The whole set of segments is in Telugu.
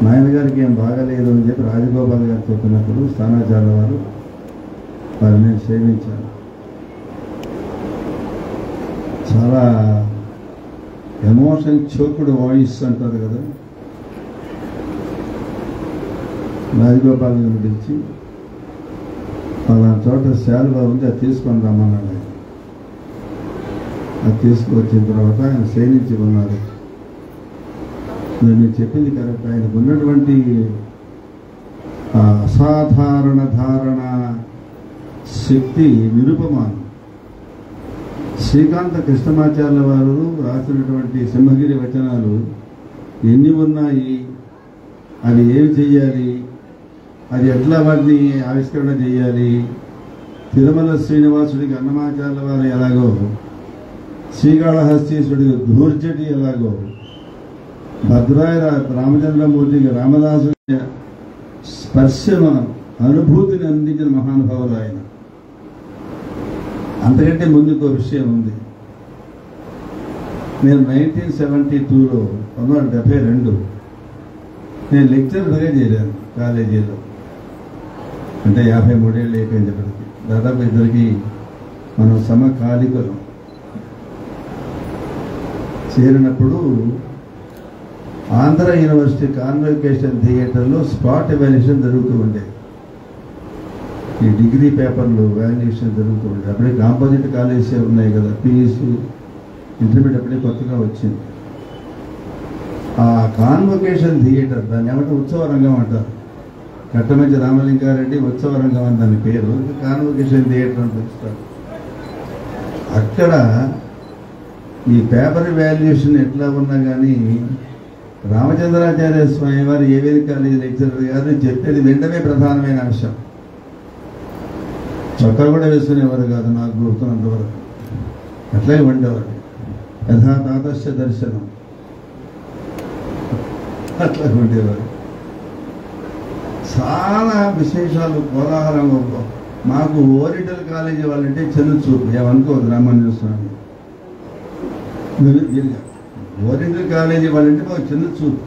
నాయనగారికి ఏం బాగాలేదు అని చెప్పి రాజగోపాల్ గారు చెప్పినప్పుడు స్థానాచార్య వారు వారిని సేవించారు. చాలా ఎమోషన్ చోకుడు వాయిస్ అంటారు కదా, రాజగోపాల్ గారిని పిలిచి అలా చోట శాలువా ఉంది అది తీసుకొని రమ్మన్నాడు. ఆయన అది తీసుకువచ్చిన తర్వాత ఆయన సేవించి ఉన్నారు. నేను చెప్పింది కరెక్ట్. ఆయనకు ఉన్నటువంటి అసాధారణ ధారణ శక్తి నిరుపమానం. శ్రీకాంత కృష్ణమాచార్యుల వారు రాసినటువంటి సింహగిరి వచనాలు ఎన్ని ఉన్నాయి, అవి ఏమి చెయ్యాలి, అది ఎట్లా వాటిని ఆవిష్కరణ చేయాలి, తిరుమల శ్రీనివాసుడికి అన్నమాచార్యుల వారు ఎలాగో, శ్రీకాళహస్తీశ్వరుడికి ధూర్జటి ఎలాగో, భద్రాయ రామచంద్రమూర్తికి రామదాసు స్పర్శను అనుభూతిని అందించిన మహానుభావులు ఆయన. అంతకంటే ముందుకు విషయం ఉంది. నేను 1972లో 1972 నేను లెక్చరర్గా చేరాను కాలేజీలో. అంటే 53 ఏళ్ళు అయిపోయినప్పటికీ దాదాపు ఇద్దరికి మనం సమకాలికలం. చేరినప్పుడు ఆంధ్ర యూనివర్సిటీ కాన్వకేషన్ థియేటర్లో స్పాట్ ఎవాల్యుయేషన్ జరుగుతూ ఉండేది. ఈ డిగ్రీ పేపర్లు వాల్యుయేషన్ జరుగుతూ ఉండేది. అప్పుడే కాంపోజిట్ కాలేజీ ఉన్నాయి కదా, పీఈసీ ఇంటర్మీడియట్ అప్పుడే కొత్తగా వచ్చింది. ఆ కాన్వకేషన్ థియేటర్, దాన్ని ఏమంటే ఉత్సవ రంగం అంటారు. కట్టమంచి రామలింగారెడ్డి ఉత్సవ రంగం అని దాని పేరు, కాన్వకేషన్ థియేటర్ అని పిలుస్తారు. అక్కడ ఈ పేపర్ వాల్యుయేషన్ ఎట్లా ఉన్నా కానీ రామచంద్రాచార్య స్వామి వారు ఏవేది కాలేజీ లెక్చరర్ గారు చెప్పేది వినడమే ప్రధానమైన అంశం. చొక్కా కూడా వేసుకునేవారు కాదు నాకు గుర్తున్నంత వరకు. అట్లాగే ఉండేవారు. యథాతాదర్శ దర్శనం అట్లా ఉండేవారు. చాలా విశేషాలు కోలాహలంగా. మాకు ఓరియంటల్ కాలేజీ వాళ్ళంటే చెల్లు చూపు, ఏమనుకోవద్దు రామానుజ స్వామి. ఓరియంటల్ కాలేజీ వాళ్ళంటే మాకు చిన్న చూపు.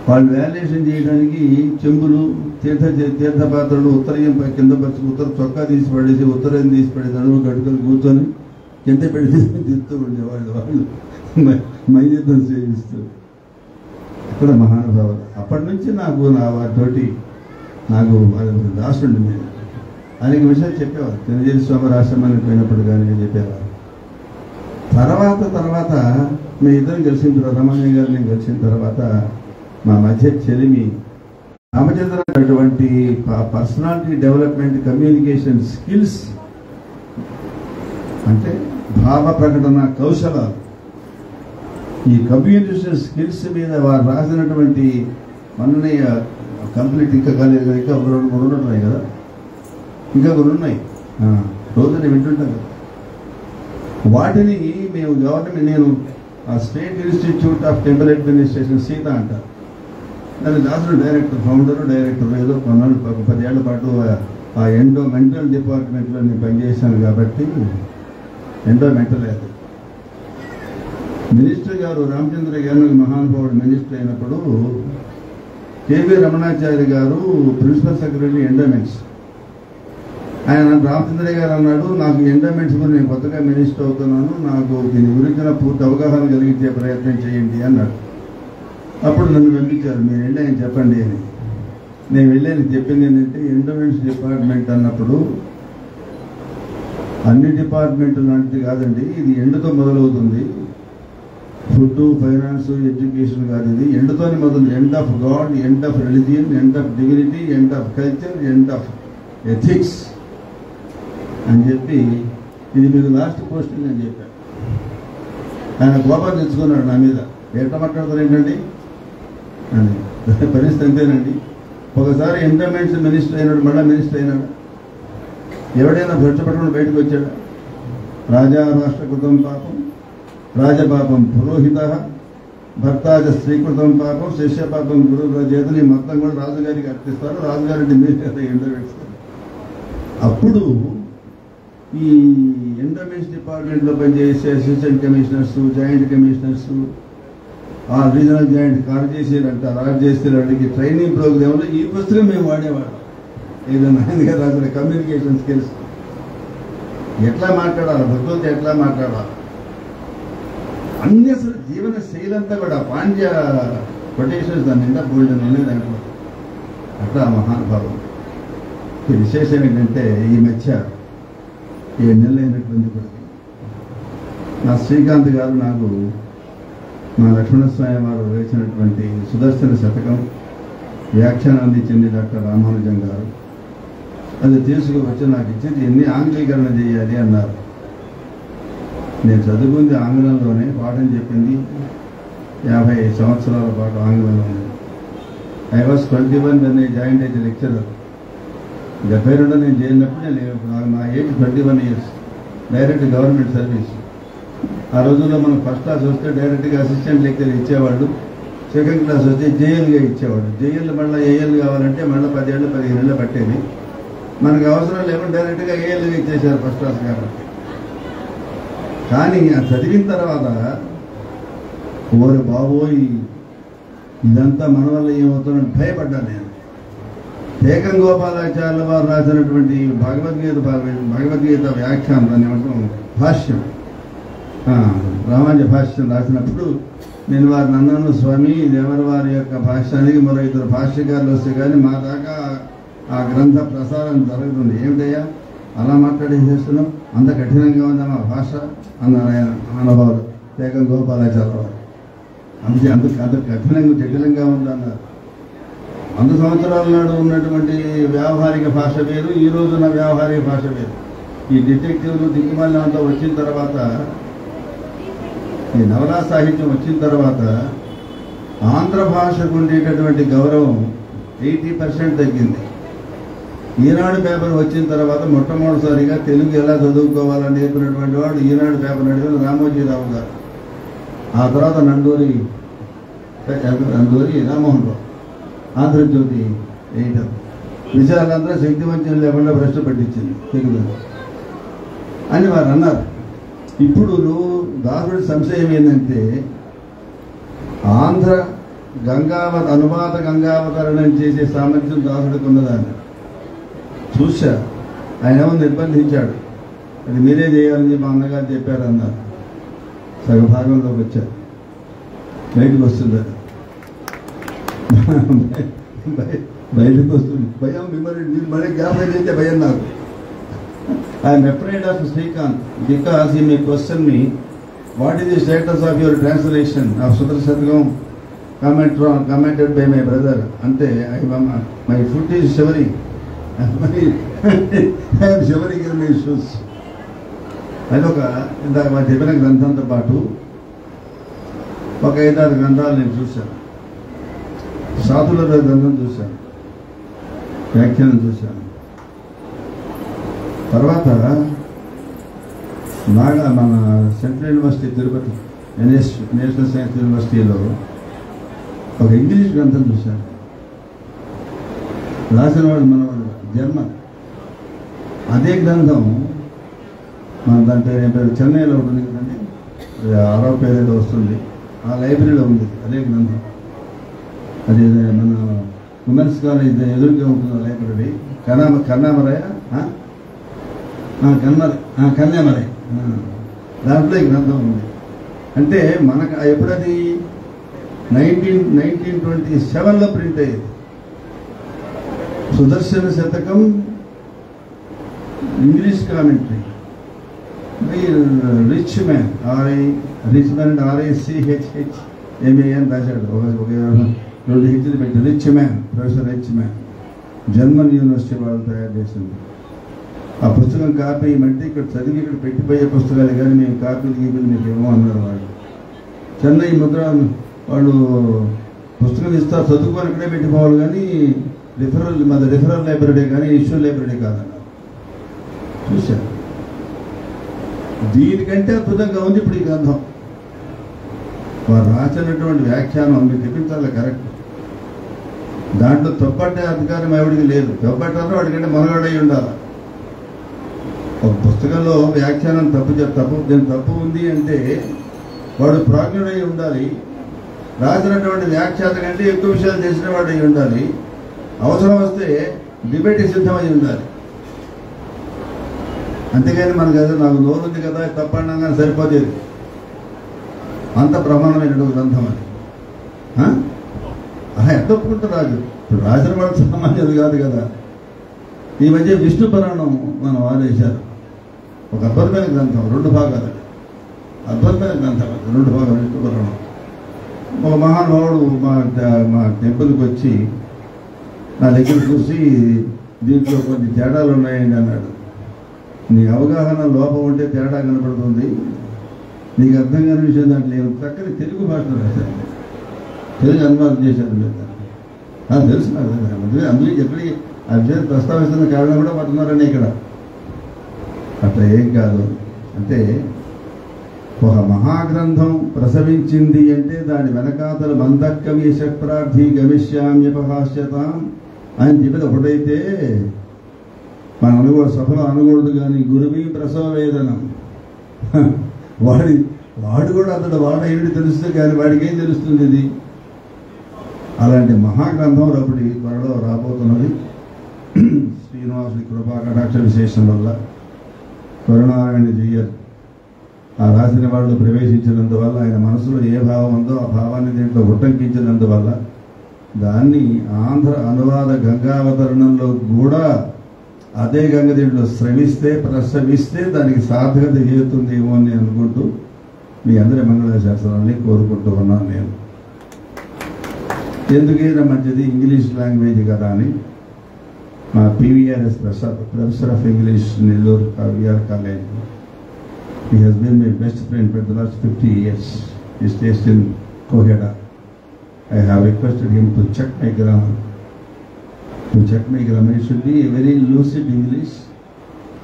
వాళ్ళు వాల్యుయేషన్ చేయడానికి చెంబులు, తీర్థపాత్రలు ఉత్తరయం కింద పరిచి ఉత్తర చొక్కా తీసి పడేసి ఉత్తరం తీసి పడేసి అడుగు గడుకలు కూర్చొని కింద పెడితే తిరుగుతూ ఉండేవాళ్ళు. వాళ్ళు మైనిత్వం సేవిస్తూ ఇక్కడ మహానుభావులు. అప్పటి నుంచి నాకు వాటితోటి నాకు దాసుండి నేను అనేక విషయాలు చెప్పేవారు. తిరుజేరి స్వామి ఆశ్రమానికి పోయినప్పుడు కానీ చెప్పేవారు. తర్వాత మీ ఇద్దరం కలిసిన తర్వాత, రమణయ్య గారు నేను కలిసిన తర్వాత మా మధ్య చెలిమి రామచంద్ర అటువంటి పర్సనాలిటీ డెవలప్మెంట్, కమ్యూనికేషన్ స్కిల్స్ అంటే భావ ప్రకటన కౌశలాలు, ఈ కమ్యూనికేషన్ స్కిల్స్ మీద వారు రాసినటువంటి మొన్ననే కంప్లీట్ ఇంకా కాలేదు, ఇంకా 2-3 ఉన్నాయి కదా, ఇంకా కొన్ని ఉన్నాయి, రోజునే వింటుంటాం కదా. వాటిని మేము గవర్నమెంట్, నేను state institute of temple administration Sita అంటారు, దాని దాసుడు డైరెక్టర్, డైరెక్టర్ ఏదో కొన్నాళ్ళు 10 ఏళ్ల పాటు ఆ ఎండోమెంటల్ డిపార్ట్మెంట్లో నేను పనిచేశాను కాబట్టి ఎండోమెంటల్ అది. మినిస్టర్ గారు రామచంద్ర గారు మహానుభావుడు మినిస్టర్ అయినప్పుడు కేవీ రమణాచార్య గారు ప్రిన్సిపల్ సెక్రటరీ ఎండోమెంట్స్. ఆయన రామచంద్ర గారు అన్నాడు, నాకు ఎండోమెంట్స్ గురించి నేను కొత్తగా మినిస్టర్ అవుతున్నాను, నాకు దీని గురించిన పూర్తి అవగాహన కలిగించే ప్రయత్నం చేయండి అన్నాడు. అప్పుడు నన్ను పంపించారు, మీరు వెళ్ళి ఆయన చెప్పండి అని. నేను వెళ్ళాను. చెప్పింది ఏంటంటే ఎండోమెంట్స్ డిపార్ట్మెంట్ అన్నప్పుడు అన్ని డిపార్ట్మెంట్లు లాంటిది కాదండి, ఇది ఎండుతో మొదలవుతుంది. ఫుడ్, ఫైనాన్స్, ఎడ్యుకేషన్ కాదు, ఇది ఎండుతోనే మొదలు. End of God, end of religion, end of dignity, end of culture, end of ethics అని చెప్పి ఇది మీకు లాస్ట్ పోస్టింగ్ అని చెప్పారు. ఆయన కోపం తెచ్చుకున్నాడు నా మీద. ఎట్లా మాట్లాడతారు ఏంటండి అని. పరిస్థితి అంతేనండి. ఒకసారి ఎండోమెంట్స్ మినిస్టర్ అయినాడు, మళ్ళీ మినిస్టర్ అయినాడు. ఎవడైనా భ్రష్టపట్టుకుని బయటకు వచ్చాడు. రాజా రాష్ట్రకృతం పాపం, రాజపాపం పురోహిత, భర్తాజ స్త్రీకృతం పాపం, శిష్య పాపం గురువు చేతులు. ఈ మొత్తం కూడా రాజుగారికి అర్పిస్తారు. రాజుగారికి మినిస్టర్ ఎండోమెంట్స్. అప్పుడు ఈ ఎండోమెంట్స్ డిపార్ట్మెంట్లో పనిచేసే అసిస్టెంట్ కమిషనర్స్, జాయింట్ కమిషనర్స్ ఆ రీజనల్ జాయింట్ కార్ చేసేదంటారు, ఆర్ట్ చేసేవాడికి ట్రైనింగ్ ప్రోగ్రాంలో ఈ పుస్తకం మేము వాడేవాడు. ఏదైనా ఆయన రాసిన కమ్యూనికేషన్ స్కిల్స్, ఎట్లా మాట్లాడాలి, భగవద్గీత ఎట్లా మాట్లాడాలి అన్ని, అసలు జీవన శైలంతా కూడా పాండ్య కొటేషన్స్ దాని నిండా బోల్డ్ ఉన్నాయి దాంట్లో. అట్లా మహానుభావం. విశేషం ఏంటంటే ఈ మధ్య 7 నెలలు అయినటువంటి కూడా నా శ్రీకాంత్ గారు నాకు మా లక్ష్మణస్వామి వారు వేసినటువంటి సుదర్శన శతకం వ్యాఖ్యానం అందించింది డాక్టర్ రామానుజం గారు. అది తీసుకువచ్చి నాకు ఇచ్చింది, ఎన్ని ఆంగ్లీకరణ చేయాలి అన్నారు. నేను చదువుకుంది ఆంగ్లంలోనే, పాఠం చెప్పింది 50 సంవత్సరాల పాటు ఆంగ్లంలోనే. I was 21 when I joined as a lecturer. 72 నేను చేరినప్పుడు నా age 21 years, direct government service. ఆ రోజుల్లో మనం ఫస్ట్ క్లాస్ వస్తే డైరెక్ట్గా అసిస్టెంట్ లెక్చర్ ఇచ్చేవాళ్ళు, సెకండ్ క్లాస్ వస్తే జేఎల్గా ఇచ్చేవాడు. జేఎల్ మళ్ళీ ఏఎల్ కావాలంటే మళ్ళీ 10 ఏళ్ళు 15 ఏళ్ళు పట్టేది. మనకు అవసరం లేకుండా డైరెక్ట్గా ఏఎల్గా ఇచ్చేసారు ఫస్ట్ క్లాస్ కాబట్టి. కానీ ఆ చదివిన తర్వాత ఓరి బాబోయ్ ఇదంతా మన వల్ల ఏమవుతుందని భయపడ్డాను నేను. ఏకం గోపాలాచార్యుల వారు రాసినటువంటి భగవద్గీత వ్యాఖ్యానం, దాన్ని ఏమంటాం భాష్యం, రామానుజ భాష్యం రాసినప్పుడు నేను వారిని అన్నాను, స్వామి దేవర వారి యొక్క భాష్యానికి మరో 2 భాష్యకారులు వస్తే కానీ మా దాకా ఆ గ్రంథ ప్రసారం జరుగుతుంది. ఏమిటయ్యా అలా మాట్లాడేసేస్తున్నాం, అంత కఠినంగా ఉందా మా భాష అన్నారు ఆయన మహానుభావుడు ఏకం గోపాలాచార్య వారు. అంత కఠినంగా జటిలంగా ఉందన్నారు. 100 సంవత్సరాల నాడు ఉన్నటువంటి వ్యావహారిక భాష వేరు, ఈ రోజున వ్యావహారిక భాష వేరు. ఈ డిటెక్టివ్లు దిక్కుమాలిన అంతా వచ్చిన తర్వాత, ఈ నవలా సాహిత్యం వచ్చిన తర్వాత ఆంధ్ర భాషకు ఉండేటటువంటి గౌరవం 80% తగ్గింది. ఈనాడు పేపర్ వచ్చిన తర్వాత మొట్టమొదటిసారిగా తెలుగు ఎలా చదువుకోవాలని నేర్పినటువంటి వాడు ఈనాడు పేపర్ నడిపిన రామోజీరావు గారు. ఆ తర్వాత నందూరి రామ్మోహన్ రావు ఆంధ్రజ్యోతి ఎడిటర్. విషయాలంతా శక్తివంచం లేకుండా భ్రష్టు పట్టించింది తెలుగు అని వారు అన్నారు. ఇప్పుడు దాసుడి సంశయం ఏంటంటే ఆంధ్ర అనువాద గంగావతరణం చేసే సామర్థ్యం దాసుడికి ఉన్నదాన్ని చూశా. ఆయన ఏమో నిర్బంధించాడు, అది మీరే చేయాలని మా అన్నగారు చెప్పారు అన్నారు. సగభాగంలోకి వచ్చారు, బయటకు వస్తుంది, బయటకు వస్తుంది. భయం మీరు మళ్ళీ జ్ఞాపకం చేస్తే భయం నాకు. I'm afraid of Srikanth because he may question me what is the status of your translation of Sudarshanam commented by my brother. అంటే my foot is showering, I'm showering in my shoes. అదొక ఇందాక మా చెప్పిన గ్రంథంతో పాటు ఒక 5-6 గ్రంథాలు నేను చూశాను. సాధుల గ్రంథం చూశాను, వ్యాఖ్యానం చూశాను. తర్వాత మన central university Tirupati national science యూనివర్సిటీలో ఒక ఇంగ్లీష్ గ్రంథం చూశాను. రాసిన వాడు మనవాడు జర్మన్. అదే గ్రంథం మన దాని పేరు ఏం పేరు, చెన్నైలో ఉంటుంది కదండి, 6వ పేరు ఏదో వస్తుంది, ఆ లైబ్రరీలో ఉంది అదే గ్రంథం. అది మన ఉమెన్స్ కాలేజ్ ఎదురుగా ఉంటుంది లైబ్రరీ. కన్నామరై దాంట్లో ఈ గ్రంథం ఉంది. అంటే మనకు ఎప్పుడది 1927లో ప్రింట్ అయ్యేది. సుదర్శన శతకం English commentary by rich man, RICHMAN రాశాడు. ఒక 2 హిట్లు పెట్టి rich man, professor rich man, German university వాళ్ళు తయారు చేసింది. ఆ పుస్తకం కాపీ ఇవ్వమంటే ఇక్కడ చదివి ఇక్కడ పెట్టిపోయే పుస్తకాలు కానీ మేము కాపీలు మీకు ఏమో అన్నారు వాళ్ళు. చెన్నై ముద్ర వాళ్ళు పుస్తకం ఇస్తారు, చదువుకొని ఇక్కడే పెట్టిపోవాలి, కానీ రిఫరల్ లైబ్రరీ కానీ ఇష్యూ లైబ్రరీ కాదన్నారు. చూశాను. దీనికంటే అద్భుతంగా ఉంది ఇప్పుడు ఈ గ్రంథం. వారు రాసినటువంటి వ్యాఖ్యానం మీకు చెప్పించాలి కరెక్ట్. దాంట్లో తప్పట్టే అధికారం ఎవడికి లేదు. తప్పట్టారో వాడికంటే మనగాడై ఉండాలి. ఒక పుస్తకంలో వ్యాఖ్యానం తప్పు ఉంది అంటే వాడు ప్రాజ్ఞుడై ఉండాలి. రాసినటువంటి వ్యాఖ్యాత కంటే ఎక్కువ విషయాలు తెలిసిన వాడు అయి ఉండాలి. అవసరం వస్తే డిబేట్ సిద్ధమై ఉండాలి. అంతేగాని మనకు కదా నాకు నోరుంది కదా తప్పండగానే సరిపోతుంది. అంత ప్రమాణమైనటువంటి గ్రంథం అది. ఎంత ఒప్పుకుంటారు రాజు? ఇప్పుడు రాసిన వాడు సామాన్యులు కాదు కదా. ఈ మధ్య విష్ణు పురాణం మనం ఆదేశారు. ఒక అద్భుతమైన గ్రంథం, 2 భాగాలు. అద్భుతమైన గ్రంథం, 2 భాగాలు విష్ణు పురాణం. ఒక మహానుభావుడు మా టెంపుల్కి వచ్చి నా దగ్గర చూసి దీంట్లో కొన్ని తేడాలు ఉన్నాయండి అన్నాడు. నీ అవగాహన లోపం ఉంటే తేడా కనపడుతుంది, నీకు అర్థం కాని విషయం దాంట్లో ఏమి చక్కని తెలుగు భాషలో రాశారు, తెలుగు అనువాదం చేశారు మీరు. తెలుసు నాకు. అందులో ఎక్కడికి ఆ విషయం ప్రస్తావిస్తున్న కారణం కూడా పడుతున్నారని ఇక్కడ. అట్లా ఏం కాదు. అంటే ఒక మహాగ్రంథం ప్రసవించింది అంటే దాని వెనకాతలు మందక్కవి శక్రార్థి గమిష్యామ్యపహాస్యతాం అని చెప్పిన ఒకటైతే మన సభలో అనకూడదు. కానీ గురువి ప్రసవ వేదనం, వాడు కూడా అతడు వాడేమిటి తెలుస్తుంది కానీ వాడికి ఏం తెలుస్తుంది ఇది. అలాంటి మహాగ్రంథం అప్పటి త్వరలో రాబోతున్నది. శ్రీనివాసుడి కృపా కటాక్ష విశేషం వల్ల కరుణారాయణ జీయర్ ఆ రాసిన వాళ్ళు ప్రవేశించినందువల్ల, ఆయన మనసులో ఏ భావం ఉందో ఆ భావాన్ని దీంట్లో ఉట్టంకించినందువల్ల దాన్ని ఆంధ్ర అనువాద గంగావతరణంలో కూడా అదే గంగ దీంట్లో ప్రసవిస్తే దానికి సార్థకత చేరుతుందేమో అని అనుకుంటూ మీ అందరి మంగళాశాస్త్రాన్ని కోరుకుంటూ ఉన్నాను నేను. ఎందుకైనా మంచిది ఇంగ్లీష్ లాంగ్వేజ్ కదా అని మా PVRS professor of English Nellore VR college, he has been my best friend for the last 50 years. He stays in Koheda. I have requested him to check my grammar. It should be a very lucid English,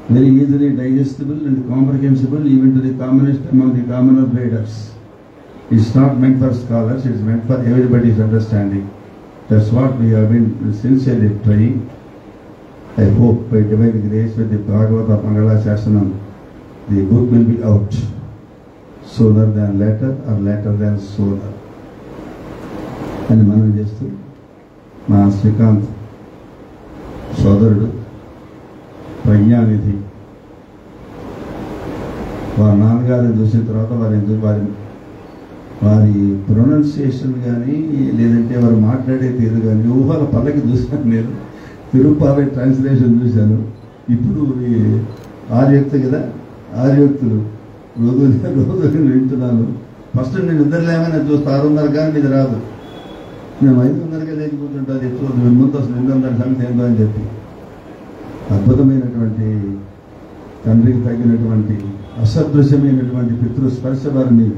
very easily digestible and comprehensible even to the commonest among the commoner readers. It's not meant for scholars, it's meant for everybody's understanding. That's what we have been sincerely trying. I hope by divine grace with the Bhagavata Mangala Shasanam, the book will be out sooner than later or later than sooner. అని మనం చేస్తూ మా శ్రీకాంత్ సోదరుడు ప్రజ్ఞానిధి వారి నాన్నగారిని చూసిన తర్వాత వారి ప్రొనౌన్సియేషన్ కానీ లేదంటే వారు మాట్లాడే తీరు కానీ ఊహల పల్లకి చూశాను నేను. తిరుపాలై ట్రాన్స్లేషన్ చూశాను. ఇప్పుడు ఈ ఆర్యోక్తి కదా, ఆర్యోక్తులు రోజు వింటున్నాను. ఫస్ట్ నేను నిద్రలేమని చూస్తే 6:30 కానీ ఇది రాదు. మేము 5:30కే లేచి కూర్చుంటాను. ఎక్కువ ముందు అసలు 2:30 సంగతి ఏందో అని చెప్పి అద్భుతమైనటువంటి తండ్రికి తగినటువంటి అసదృశ్యమైనటువంటి పితృస్పర్శ వారిని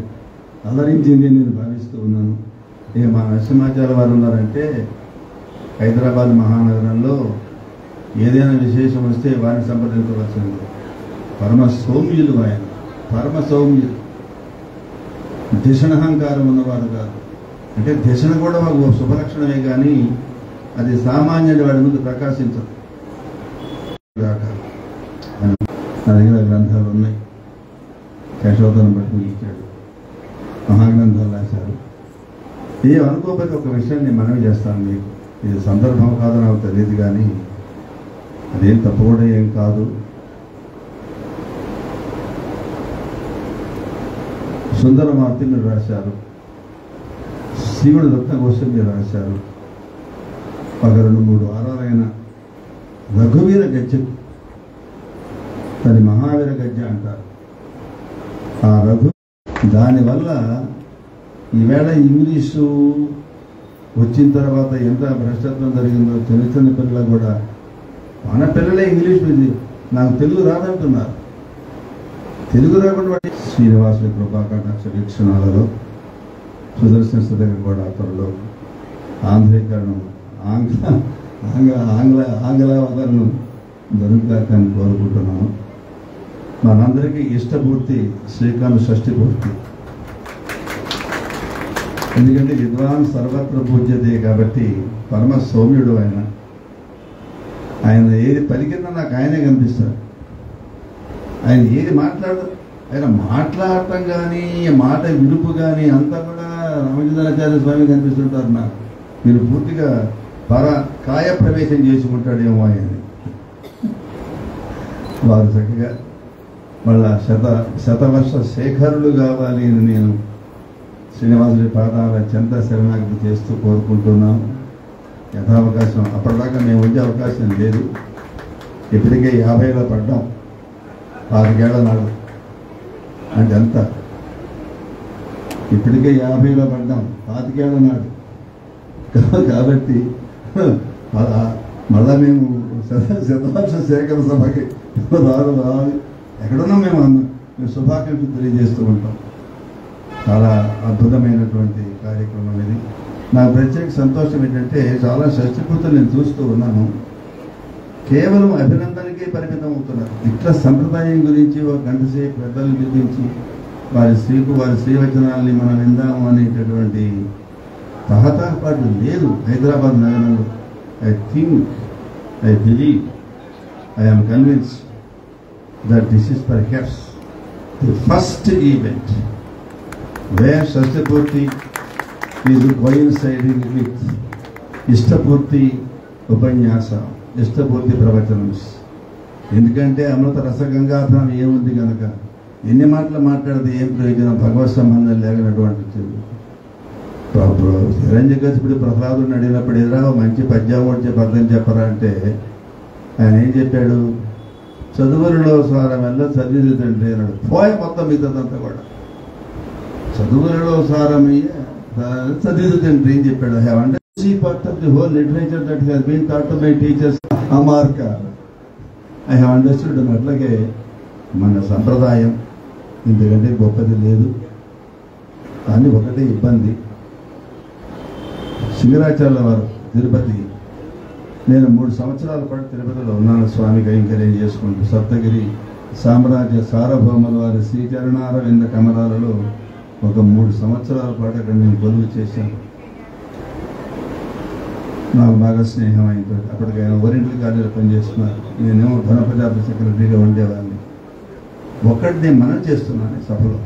అలరించింది నేను భావిస్తూ ఉన్నాను. ఇక మా నరసింహాచార్య వారు ఉన్నారంటే హైదరాబాద్ మహానగరంలో ఏదైనా విశేషం వస్తే వారిని సంప్రదించవలసింది. పరమ సౌమ్యులు ఆయన, పరమ సౌమ్యులు. దిశనహంకారం ఉన్నవారు కాదు. అంటే దిశన కూడా ఒక శుభలక్షణమే కానీ అది సామాన్యుడి వాడి ముందు ప్రకాశించదు. నా దగ్గర గ్రంథాలు ఉన్నాయి. కేశవతను బట్టి ఇచ్చాడు, మహాగ్రంథాలు రాశారు. అనుకోకపోతే ఒక విషయాన్ని మనవి చేస్తాను మీకు. ఇది సందర్భం కాదు నాకు తెలియదు కానీ అదేం తప్పు కూడా ఏం కాదు. సుందరమార్తి మీరు రాశారు, శివుడు రత్నగోష్ఠి మీరు రాశారు. ఒక 2-3 వారాలైన రఘువీర గజ్జ, దాని మహావీర గజ్జ అంటారు. ఆ రఘు దానివల్ల ఈవేళ ఇంగ్లీషు వచ్చిన తర్వాత ఎంత భ్రష్టత్వం జరిగిందో చిన్న చిన్న పిల్లలు కూడా. మన పిల్లలే ఇంగ్లీష్ నాకు తెలుగు రాదంటున్నారు. తెలుగు రాకుండా శ్రీనివాసుడి కృపాకటాక్ష వీక్షణాలలో సుదర్శన దగ్గర కూడా త్వరలో ఆంధ్రీకరణం ఆంగ్లావతరణం జరుగుతాకని కోరుకుంటున్నాను. మనందరికీ ఇష్టపూర్తి శ్రీకాంత్ షష్ఠి పూర్తి. ఎందుకంటే విద్వాన్ సర్వత్ర పూజ్యతే కాబట్టి పరమ సౌమ్యుడు ఆయన. ఆయన ఏది పలికిందో నాకు ఆయనే కనిపిస్తాడు. ఆయన ఏది ఆయన మాట్లాడటం కానీ మాట విడుపు కానీ అంతా కూడా రామచంద్రాచార్య స్వామి కనిపిస్తుంటారు నాకు. మీరు పూర్తిగా కాయ ప్రవేశం చేసుకుంటాడేమో అని. వారు చక్కగా మళ్ళా శతవర్ష శేఖరులు కావాలి అని నేను శ్రీనివాసుడి పాదాల చెంత శరణాగతి చేస్తూ కోరుకుంటున్నాం. యథావకాశం అప్పటిదాకా మేము వచ్చే అవకాశం లేదు. ఇప్పటికే 50లో పడ్డాం. 6 ఏళ్ల నాడు అంటే అంత ఇప్పటికే 50లో పడ్డాం 25 ఏళ్ల నాడు. కాబట్టి మళ్ళా మేము శతవర్ష శేఖర సభకి రాదు ఎక్కడున్నా మేము శుభాకాంక్షలు తెలియజేస్తూ ఉంటాం. చాలా అద్భుతమైనటువంటి కార్యక్రమం ఇది. నాకు ప్రత్యేక సంతోషం ఏంటంటే చాలా షష్ఠీపూర్తులు నేను చూస్తూ ఉన్నాను. కేవలం అభినందనకే పరిమితం అవుతున్నారు. ఇట్లా సంప్రదాయం గురించి ఒక గంట సేపు పెద్దలు గురించి వారి శ్రీవచనాల్ని మనం విందాము అనేటటువంటి తహతహపాటు లేదు హైదరాబాద్ నగరంలో. I believe, I am convinced that this is perhaps the first event where Shashtapurti is coinciding with Ishtapurti Upanyasa, Ishtapurti Pravachanams. ఎందుకంటే అమృత రసగంగాధనం ఏముంది కనుక ఎన్ని మాటలు మాట్లాడితే ఏం ప్రయోజనం, భగవత్ సంబంధం లేనటువంటి చిరంజీవి ప్రహ్లాదుని అడిగినప్పుడు ఎదురా మంచి పద్యం వచ్చే పద్యం చెప్పరా అంటే ఆయన ఏం చెప్పాడు, చదువులలో సారమల్ల చదివి తండ్రి అన్నాడు. పోయ మొత్తం మిగతాదంతా కూడా చదువులలో సారమయ్య చదివి తండ్రి ఏం చెప్పాడు. I have understand part of the whole literature that has been taught to my teachers అమార్క. I have understood. అట్లాగే మన సంప్రదాయం ఇంతకంటే గొప్పది లేదు. కానీ ఒకటే ఇబ్బంది, సింగరాచార్యుల వారు తిరుపతి, నేను 3 సంవత్సరాల పాటు తిరుపతిలో ఉన్నాను స్వామి కైంకర్యం చేసుకుంటూ. సప్తగిరి సామ్రాజ్య సార్వభౌముల వారి శ్రీచరణారవింద కమలాలలో ఒక 3 సంవత్సరాల పాటు అక్కడ నేను కొలువు చేశాను. నాకు బాగా స్నేహం అయింది. అప్పటికి ఆయన ఓరియంటల్ కాలేజీలో పనిచేస్తున్నారు, నేనేమో ధనపదార్థ సెక్రటరీగా ఉండేవాడిని. ఒకటి నేను మనం చేస్తున్నాను సభలో,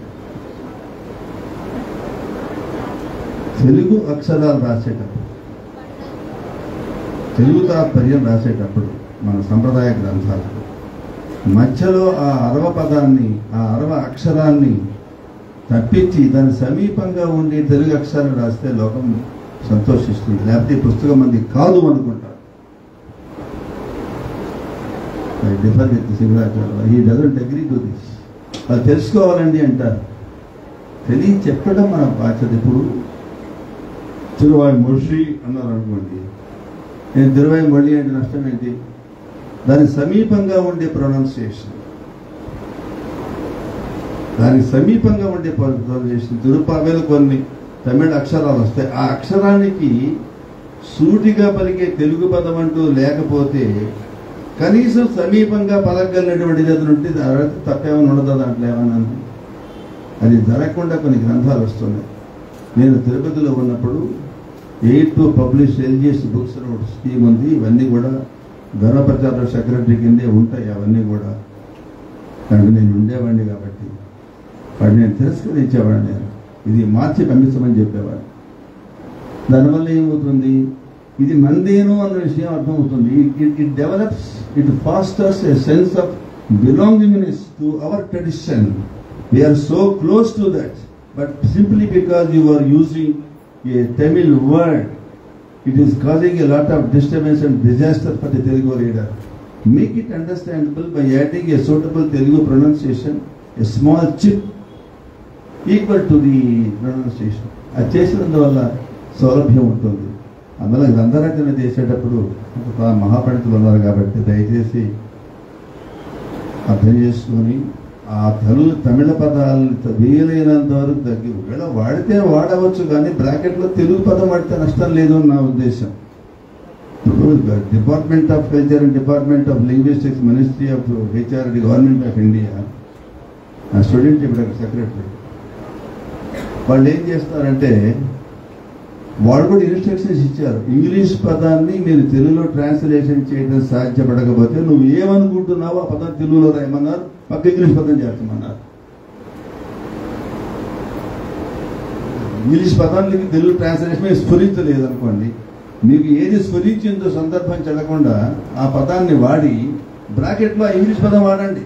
తెలుగు అక్షరాలు రాసేటప్పుడు, తెలుగు తాత్పర్యం రాసేటప్పుడు మన సంప్రదాయ గ్రంథాలకు మధ్యలో ఆ అరవ పదాన్ని, ఆ అరవ అక్షరాన్ని తప్పించి దాని సమీపంగా ఉండి తెలుగు అక్షరాలు రాస్తే లోకం సంతోషిస్తుంది. లేకపోతే ఈ పుస్తకం మంది కాదు అనుకుంటారు. Differ with Singaracharya, he doesn't agree to this. అది తెలుసుకోవాలండి అంటారు. తెలియ చెప్పడం మన బాధ్యత. ఇప్పుడు తిరువాయి మొషి అన్నారు అనుకోండి, నేను తిరువాయి మొళి అంటే నష్టం ఏంటి? దాని సమీపంగా ఉండే ప్రొనౌన్సియేషన్, దానికి సమీపంగా ఉండే ప్రొనౌన్సియేషన్. తిరుపావేలు కొన్ని తమిళ అక్షరాలు వస్తాయి. ఆ అక్షరానికి సూటిగా పలికే తెలుగు పదం అంటూ లేకపోతే కనీసం సమీపంగా పలకగలిగినటువంటిది అది ఉంటే తప్పేమని ఉండదు దాంట్లో ఏమన్నా. అది జరగకుండా కొన్ని గ్రంథాలు వస్తున్నాయి. నేను తిరుపతిలో ఉన్నప్పుడు 8 to publish LGS books scheme ఉంది. ఇవన్నీ కూడా ధనప్రచార సెక్రటరీ కిందే ఉంటాయి. అవన్నీ కూడా కానీ నేను ఉండేవాడిని కాబట్టి వాడిని నేను తిరస్కరించేవాడిని. నేను ఇది మార్చి పంపించమని చెప్పేవాడు. దానివల్ల ఏమవుతుంది, ఇది మందేను అన్న విషయం అర్థమవుతుంది. It develops, it fosters a sense of belongingness to our tradition. We are so close to that, but simply because you are using a Tamil word, it is causing a lot of disturbance and disaster for the Telugu reader. Make it understandable by adding a suitable Telugu pronunciation, a small chip equal to the pronunciation. అది చేసినందువల్ల సౌలభ్యం ఉంటుంది. అందువల్ల గ్రంథరచన చేసేటప్పుడు మహాపండితులు ఉన్నారు కాబట్టి దయచేసి అర్థం చేసుకొని ఆ తమిళ పదాలు వీలైనంత వరకు తగ్గి, ఒకవేళ వాడితే వాడవచ్చు కానీ బ్రాకెట్లో తెలుగు పదం వాడితే నష్టం లేదు అని నా ఉద్దేశం. Department of culture and department of linguistics, ministry of HRD, government of India, నా స్టూడెంట్ ఇప్పుడు సెక్రటరీ, వాళ్ళు ఏం చేస్తారంటే వాళ్ళు కూడా ఇన్స్ట్రక్షన్స్ ఇచ్చారు. ఇంగ్లీష్ పదాన్ని మీరు తెలుగులో ట్రాన్స్లేషన్ చేయడం సాధ్యపడకపోతే నువ్వు ఏమనుకుంటున్నావో ఆ పదం తెలుగులో రాయమన్నారు, పక్క ఇంగ్లీష్ పదం చేస్తామన్నారు. ఇంగ్లీష్ పదానికి తెలుగు ట్రాన్స్లేషన్ స్ఫురించలేదు అనుకోండి, మీకు ఏది స్ఫురించిందో సందర్భం చెల్లకుండా ఆ పదాన్ని వాడి బ్రాకెట్లో ఇంగ్లీష్ పదం వాడండి.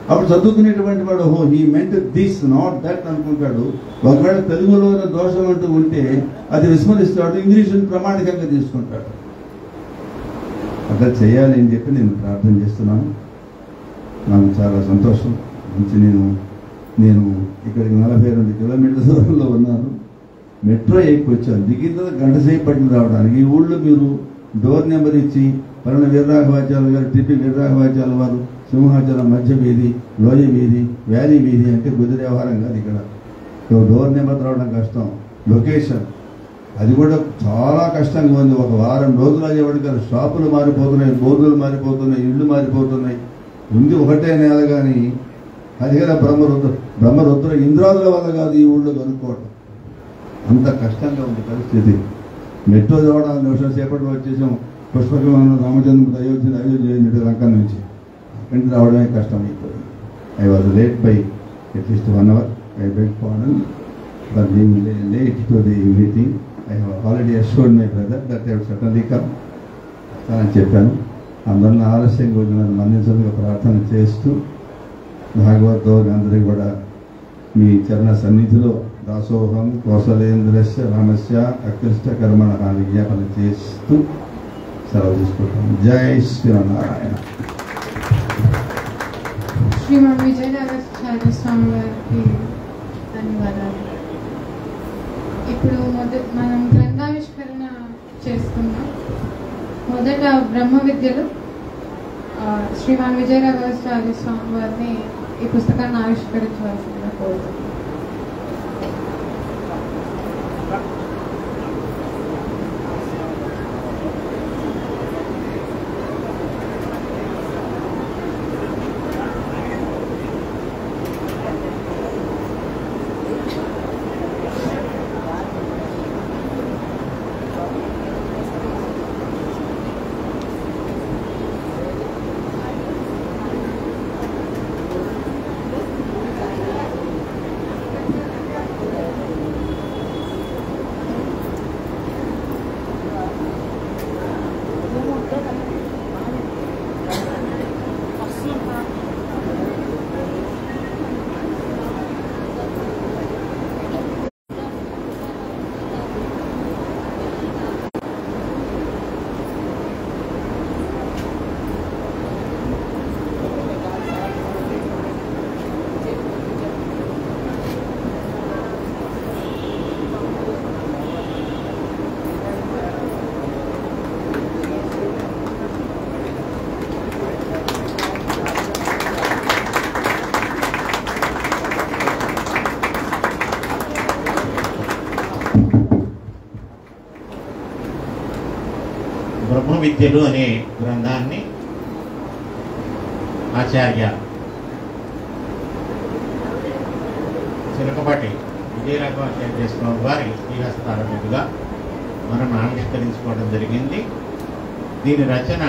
అప్పుడు చదువుకునేటువంటి వాడు ఓహో he meant this not that అనుకుంటాడు. ఒకవేళ తెలుగులో దోషం అంటూ ఉంటే అది విస్మరిస్తాడు, ఇంగ్లీషుని ప్రామాణికంగా తీసుకుంటాడు. అట్లా చేయాలి అని చెప్పి నేను ప్రార్థన చేస్తున్నాను. నాకు చాలా సంతోషం నుంచి నేను ఇక్కడికి 42 కిలోమీటర్ల దూరంలో ఉన్నాను. మెట్రో ఎక్కి వచ్చాను. దిగిన తర్వాత గంట సేపు పట్టింది రావడానికి. ఈ ఊళ్ళో మీరు డోర్ నెంబర్ ఇచ్చి పలానా వీరరాఘవాచార్య గారు, టిపి వీరరాఘవాచార్య వారు, సింహాచలం మధ్య వీధి, లోయ వీధి, వ్యాలీ వీధి అంటే బుద్ధి వ్యవహారం కాదు. ఇక్కడ డోర్ నెంబర్ రావడం కష్టం. లొకేషన్ అది కూడా చాలా కష్టంగా ఉంది. ఒక వారం రోజులు అయ్యేవాడికి షాపులు మారిపోతున్నాయి, బోర్డులు మారిపోతున్నాయి, ఇళ్ళు మారిపోతున్నాయి. ఉంది ఒకటే నేల కానీ అది కదా బ్రహ్మరుద్ర ఇంద్రాదుల వల్ల కాదు ఈ ఊళ్ళో కనుక్కోవడం. అంత కష్టంగా ఉంది పరిస్థితి. మెట్రో రావడానికి నిమిషం సేపట్లో వచ్చేసాం. పుష్పకమైన రామచంద్ర అయోధ్య లంక నుంచి అక్కడికి రావడమే కష్టం అయిపోయింది. I was late by at least 1 hour. I beg pardon for being late to the meeting. I have already assured my brother that I would certainly come అని చెప్పాను. అందరిని ఆలస్యంగా వచ్చిన మన్నించడానికి ప్రార్థన చేస్తూ భాగవతం అందరికీ కూడా మీ చరణ సన్నిధిలో దాసోహం కౌశలేంద్రస్య రామస్య అక్లిష్ట కర్మణ విజ్ఞాపన చేస్తూ సెలవు తీసుకుంటాం. జై శ్రీనారాయణ. శ్రీమాన్ విజయరాఘవాచార్య స్వామి గారికి ధన్యవాదాలు. ఇప్పుడు మనం గ్రంథావిష్కరణ చేసుకుందాం. మొదట బ్రహ్మ విద్యలు శ్రీమాన్ విజయరాఘవాచార్య స్వామి వారిని ఈ పుస్తకాన్ని ఆవిష్కరించవలసిందిగా కోరుతున్నాను. బ్రహ్మ విద్యలు అనే గ్రంథాన్ని ఆచార్య చిలకపాటి విజయరాఘవాచార్య స్వామి వారి శ్రీహస్తాల మీదుగా మనం ఆవిష్కరించుకోవడం జరిగింది. దీని రచన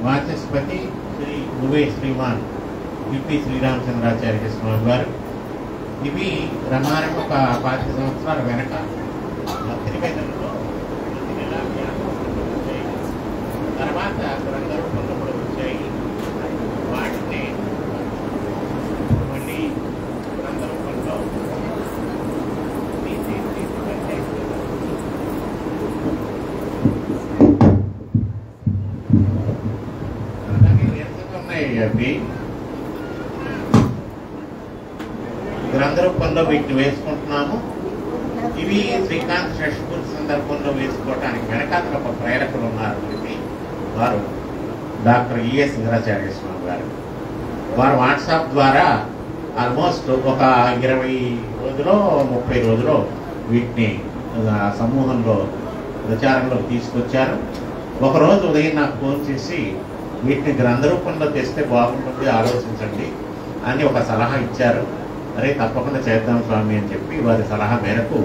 వాచస్పతి శ్రీ నువే శ్రీమాన్ యుపి శ్రీరామచంద్రాచార్య స్వామి వారు. ఇవి రమారం ఒక 5 సంవత్సరాల వెనక పత్రికలలో తర్వాత గ్రంథరూపంలో కూడా వచ్చాయి. వాటిని మళ్ళీ గ్రంథరూపంలో ఉన్నాయి. అవి గ్రంథరూపంలో వీటిని వేసుకుంటున్నాము. ఇవి శ్రీకాంత్ షష్ఠపూర్తి సందర్భంలో వేసుకోవటానికి వెనకాల ఒక ప్రేరకులు ఉన్నారు. వారు డాక్టర్ ఈఎస్ సింగరాచార్య స్వామి గారు. వారు వాట్సాప్ ద్వారా ఆల్మోస్ట్ ఒక 20 రోజులో 30 రోజులో వీటిని సమూహంలో ప్రచారంలో తీసుకొచ్చారు. ఒకరోజు ఉదయం నాకు ఫోన్ చేసి వీటిని గ్రంథరూపంలో తెస్తే బాగుంటుంది, ఆలోచించండి అని ఒక సలహా ఇచ్చారు. అరే తప్పకుండా చేద్దాం స్వామి అని చెప్పి వారి సలహా మేరకు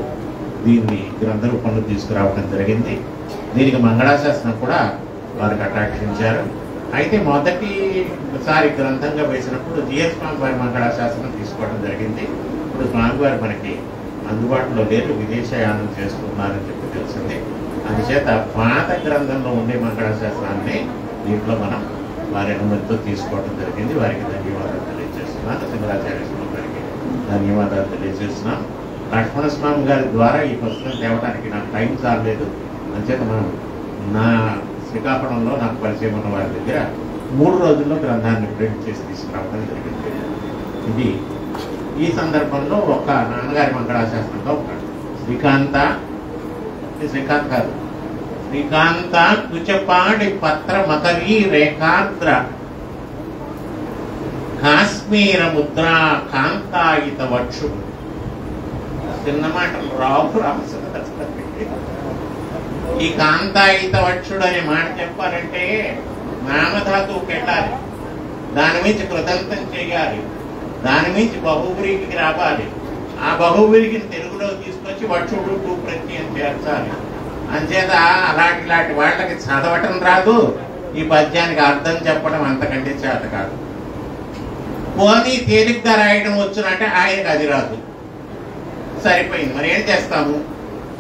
దీన్ని గ్రంథరూపంలో తీసుకురావడం జరిగింది. దీనికి మంగళాశాసనం కూడా వారు కటాక్షించారు. అయితే మొదటిసారి గ్రంథంగా వేసినప్పుడు జిఎస్ స్వామి వారి మంగళాశాసనం తీసుకోవడం జరిగింది. ఇప్పుడు స్వామివారు మనకి అందుబాటులో లేరు, విదేశయానం చేస్తున్నారని చెప్పి తెలిసింది. అందుచేత పాత గ్రంథంలో ఉండే మంగళాశాసనాన్ని దీంట్లో మనం వారి అనుమతితో తీసుకోవడం జరిగింది. వారికి ధన్యవాదాలు తెలియజేస్తున్నాను. సింగరాచార్య స్వామి గారికి ధన్యవాదాలు తెలియజేస్తున్నాను. లక్ష్మణస్వామి గారి ద్వారా ఈ పుస్తకం తేవడానికి నాకు టైం చాలలేదు. అంచేత మనం నా శ్రీకాకుళంలో నాకు పరిచయం ఉన్న వారి దగ్గర 3 రోజుల్లో గ్రంథాన్ని ప్రింట్ చేసి తీసుకురావడం జరిగింది. ఇది ఈ సందర్భంలో ఒక నాన్నగారి మంగళాశాసనంలో ఒక శ్రీకాంత కాదు, శ్రీకాంత కుచపాడి పత్ర మకరీ రేఖాద్ర కాశ్మీర ముద్రా కాంతాయిత వక్షు. చిన్న మాటలు రావు రామచంద్ర. ఈ కాంతాయిత వక్షుడు అనే మాట చెప్పాలంటే నామధాతువుకి వెళ్ళాలి, దాని మించి కృతంతం చేయాలి, దాని మించి బహువ్రీకి రావాలి, ఆ బహువ్రీకి తెలుగులో తీసుకొచ్చి వక్షుడు టూ ప్రత్యయం చేర్చాలి. అంచేత అలాంటి వాళ్ళకి చదవటం రాదు, ఈ పద్యానికి అర్థం చెప్పడం అంతకంటే చేత కాదు. పోనీ తేలిగ్గా రాయడం వచ్చునంటే ఆయనకు అది రాదు. సరిపోయింది, మరి ఏం చేస్తాము?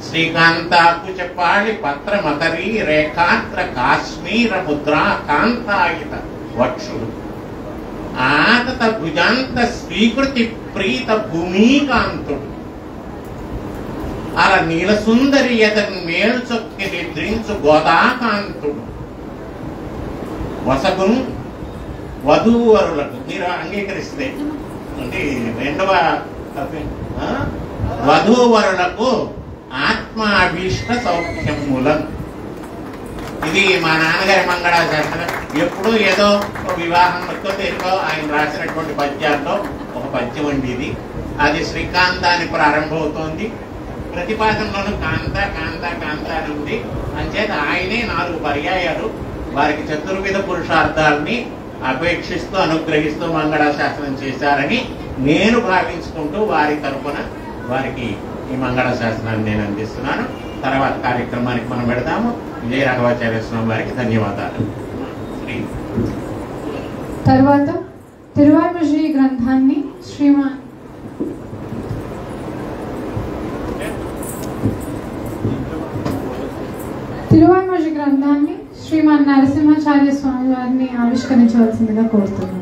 శ్రీకాంతాకు చెప్పాలి పత్ర మకరీ రేఖాత్ర కాశ్మీర ముద్రా కాంతాయిత వక్షుడు ఆతత భుజాంత స్వీకృతి ప్రీత భూమికాంతుడు అలా నీలసుందరి ఎతను మేల్చొక్కి నిద్రించు గోదాకాంతుడు వసగును వధూవరులకు మీరు అంగీకరిస్తే అంటే రెండవ వధూవరులకు ఆత్మాభీష్ట సౌఖ్యములం. ఇది మా నాన్నగారి మంగళాశాసనం. ఎప్పుడూ ఏదో వివాహంతో తెలుగో ఆయన రాసినటువంటి పద్యాల్లో ఒక పద్యం అండి ఇది. అది శ్రీకాంతాన్ని ప్రారంభమవుతోంది. ప్రతిపాదనలోనూ కాంత కాంత కాంత అని ఉంది. అంచేత ఆయనే 4 పర్యాయాలు వారికి చతుర్విధ పురుషార్థాలని అపేక్షిస్తూ అనుగ్రహిస్తూ మంగళాశాసనం చేశారని నేను భావించుకుంటూ వారి తరఫున వారికి ఈ మంగళాశాసనాన్ని నేను అందిస్తున్నాను. తర్వాత కార్యక్రమానికి మనం పెడతాము. విజయ రాఘవాచార్య స్వామి వారికి ధన్యవాదాలు. తర్వాత తిరువాయిమొഴി గ్రంథాన్ని శ్రీమాన్ తిరువాయిమొഴి గ్రంథాన్ని శ్రీమాన్ నరసింహాచార్య స్వామి వారిని ఆవిష్కరించవలసిందిగా కోరుతున్నాను.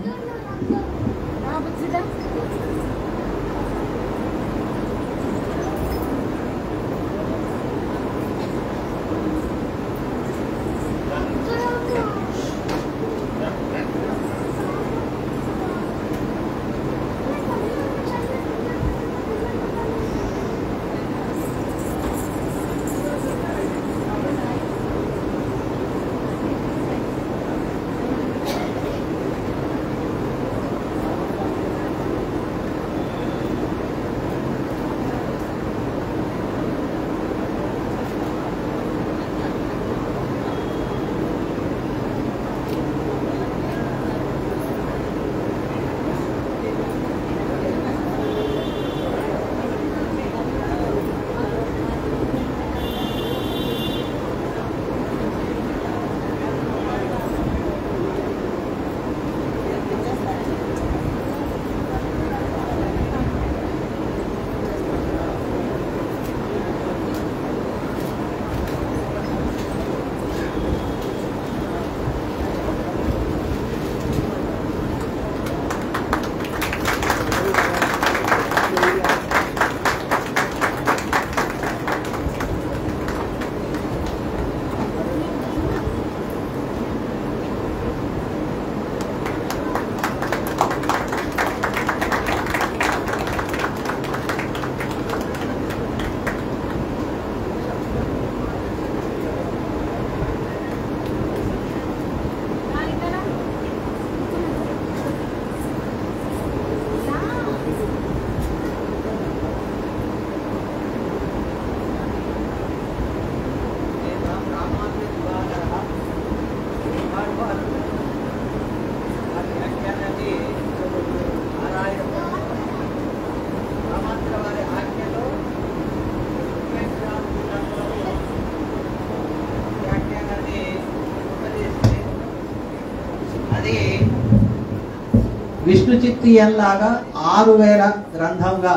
విష్ణు చిత్తియంలాగా 6000 గ్రంథంగా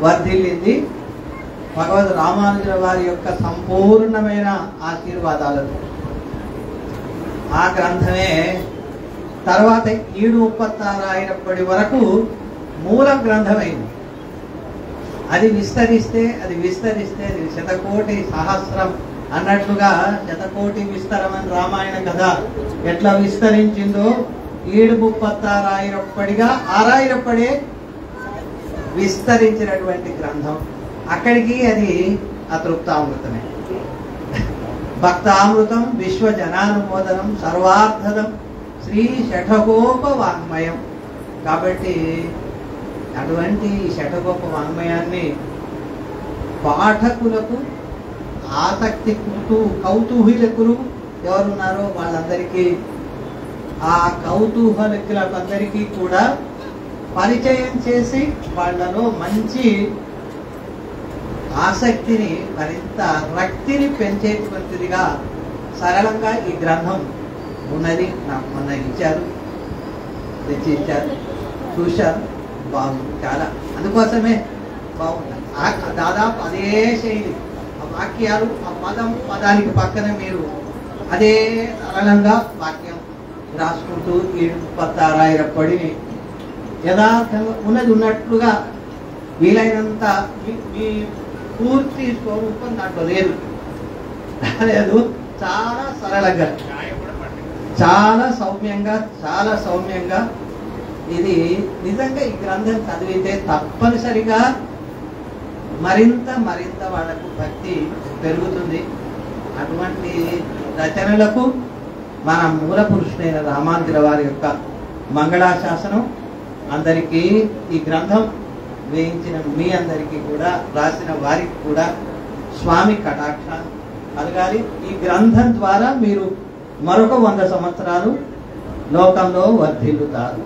వర్ధిల్లింది భగవద్ రామానుజుల వారి యొక్క సంపూర్ణమైన ఆశీర్వాదాలతో. ఆ గ్రంథమే తర్వాత 736 అయినప్పటి వరకు మూల గ్రంథమైంది. అది విస్తరిస్తే అది శతకోటి సహస్రం అన్నట్లుగా శతకోటి విస్తరమని రామాయణ కథ ఎట్లా విస్తరించిందో 736 అయినప్పటిగా 6 విస్తరించినటువంటి గ్రంథం. అక్కడికి అది అతృప్తామృతమే. భక్తామృతం విశ్వజనానుమోదనం సర్వార్థదం శ్రీ షఠగోప వాంగ్మయం. కాబట్టి అటువంటి షఠగోప వాంగ్మయాన్ని పాఠకులకు ఆసక్తి కౌతూహలకులు ఎవరున్నారో వాళ్ళందరికీ ఆ కౌతూహలకులందరికీ కూడా పరిచయం చేసి వాళ్ళలో మంచి ఆసక్తిని మరింత రక్తిని పెంచేటువంటిదిగా సరళంగా ఈ గ్రంథం ఉన్నది. నాకు మొన్న ఇచ్చారు, తెచ్చి ఇచ్చారు, చూశారు, బాగుంది చాలా. అందుకోసమే బాగుంది. దాదాపు అదే శైలి, ఆ వాక్యాలు, ఆ పదానికి పక్కన మీరు అదే సరళంగా వాక్యం రాసుకుంటూ 736 అయినప్పటిని యథార్థంగా ఉన్నది ఉన్నట్లుగా వీలైనంత మీ పూర్తి స్వరూపం దాంట్లో లేదు. చాలా సరళంగా, చాలా సౌమ్యంగా ఇది నిజంగా ఈ గ్రంథం చదివితే తప్పనిసరిగా మరింత వాళ్ళకు భక్తి పెరుగుతుంది. అటువంటి రచనలకు మన మూల పురుషుడైన రామానుజుల వారి యొక్క మంగళాశాసనం. అందరికీ ఈ గ్రంథం వేయించిన మీ అందరికీ కూడా, రాసిన వారికి కూడా స్వామి కటాక్ష కలగాలి. ఈ గ్రంథం ద్వారా మీరు మరొక 100 సంవత్సరాలు లోకంలో వర్ధిల్లుతారు.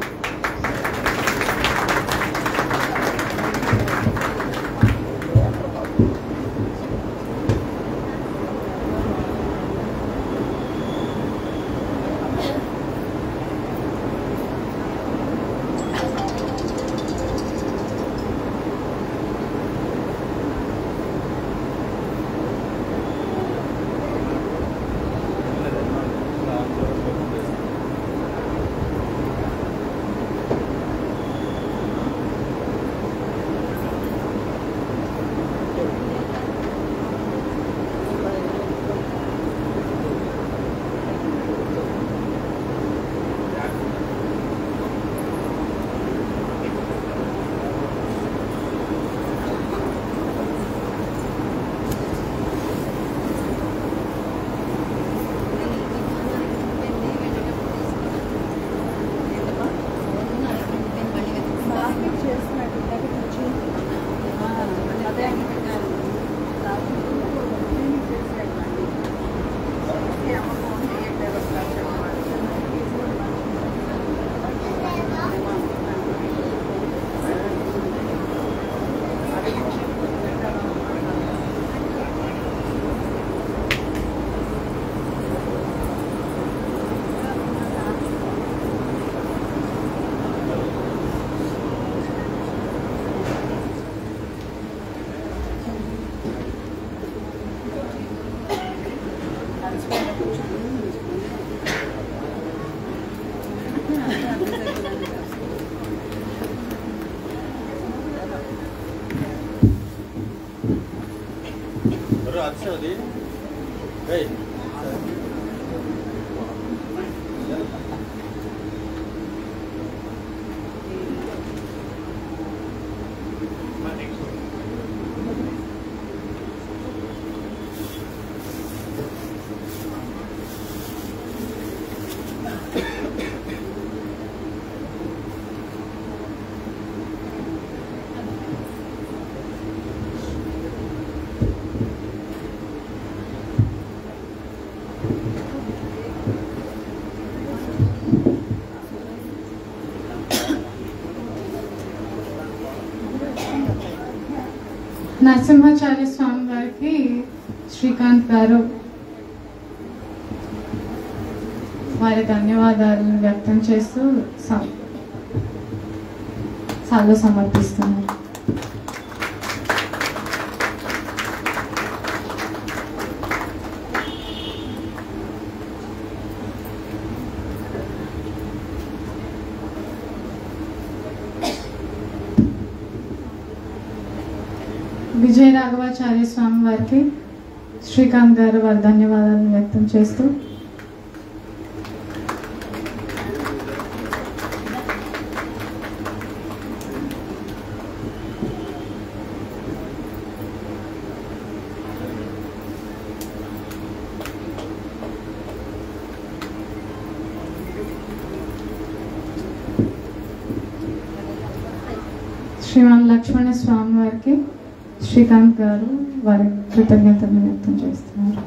నరసింహాచార్య స్వామి గారికి శ్రీకాంత్ గారు వారి ధన్యవాదాలను వ్యక్తం చేస్తూ సాల్వ సమర్పిస్తున్నారు. విజయ రాఘవాచార్య స్వామి వారికి శ్రీకాంత్ గారు వారి ధన్యవాదాలను వ్యక్తం చేస్తూ శ్రీమాన్ లక్ష్మణ స్వామి వారికి శ్రీకాంత్ గారు వారి కృతజ్ఞతలను వ్యక్తం చేస్తున్నారు.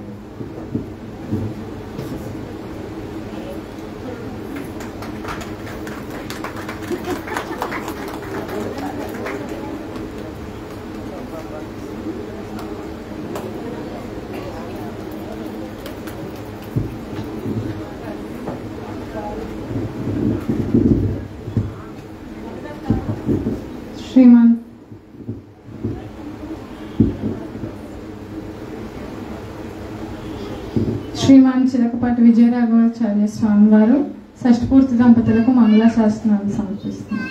శ్రీమాన్ చిలకపాటి విజయరాఘవాచార్య స్వామి వారు షష్ఠపూర్తి దంపతులకు మంగళాశాసనాలు సమర్పిస్తున్నారు.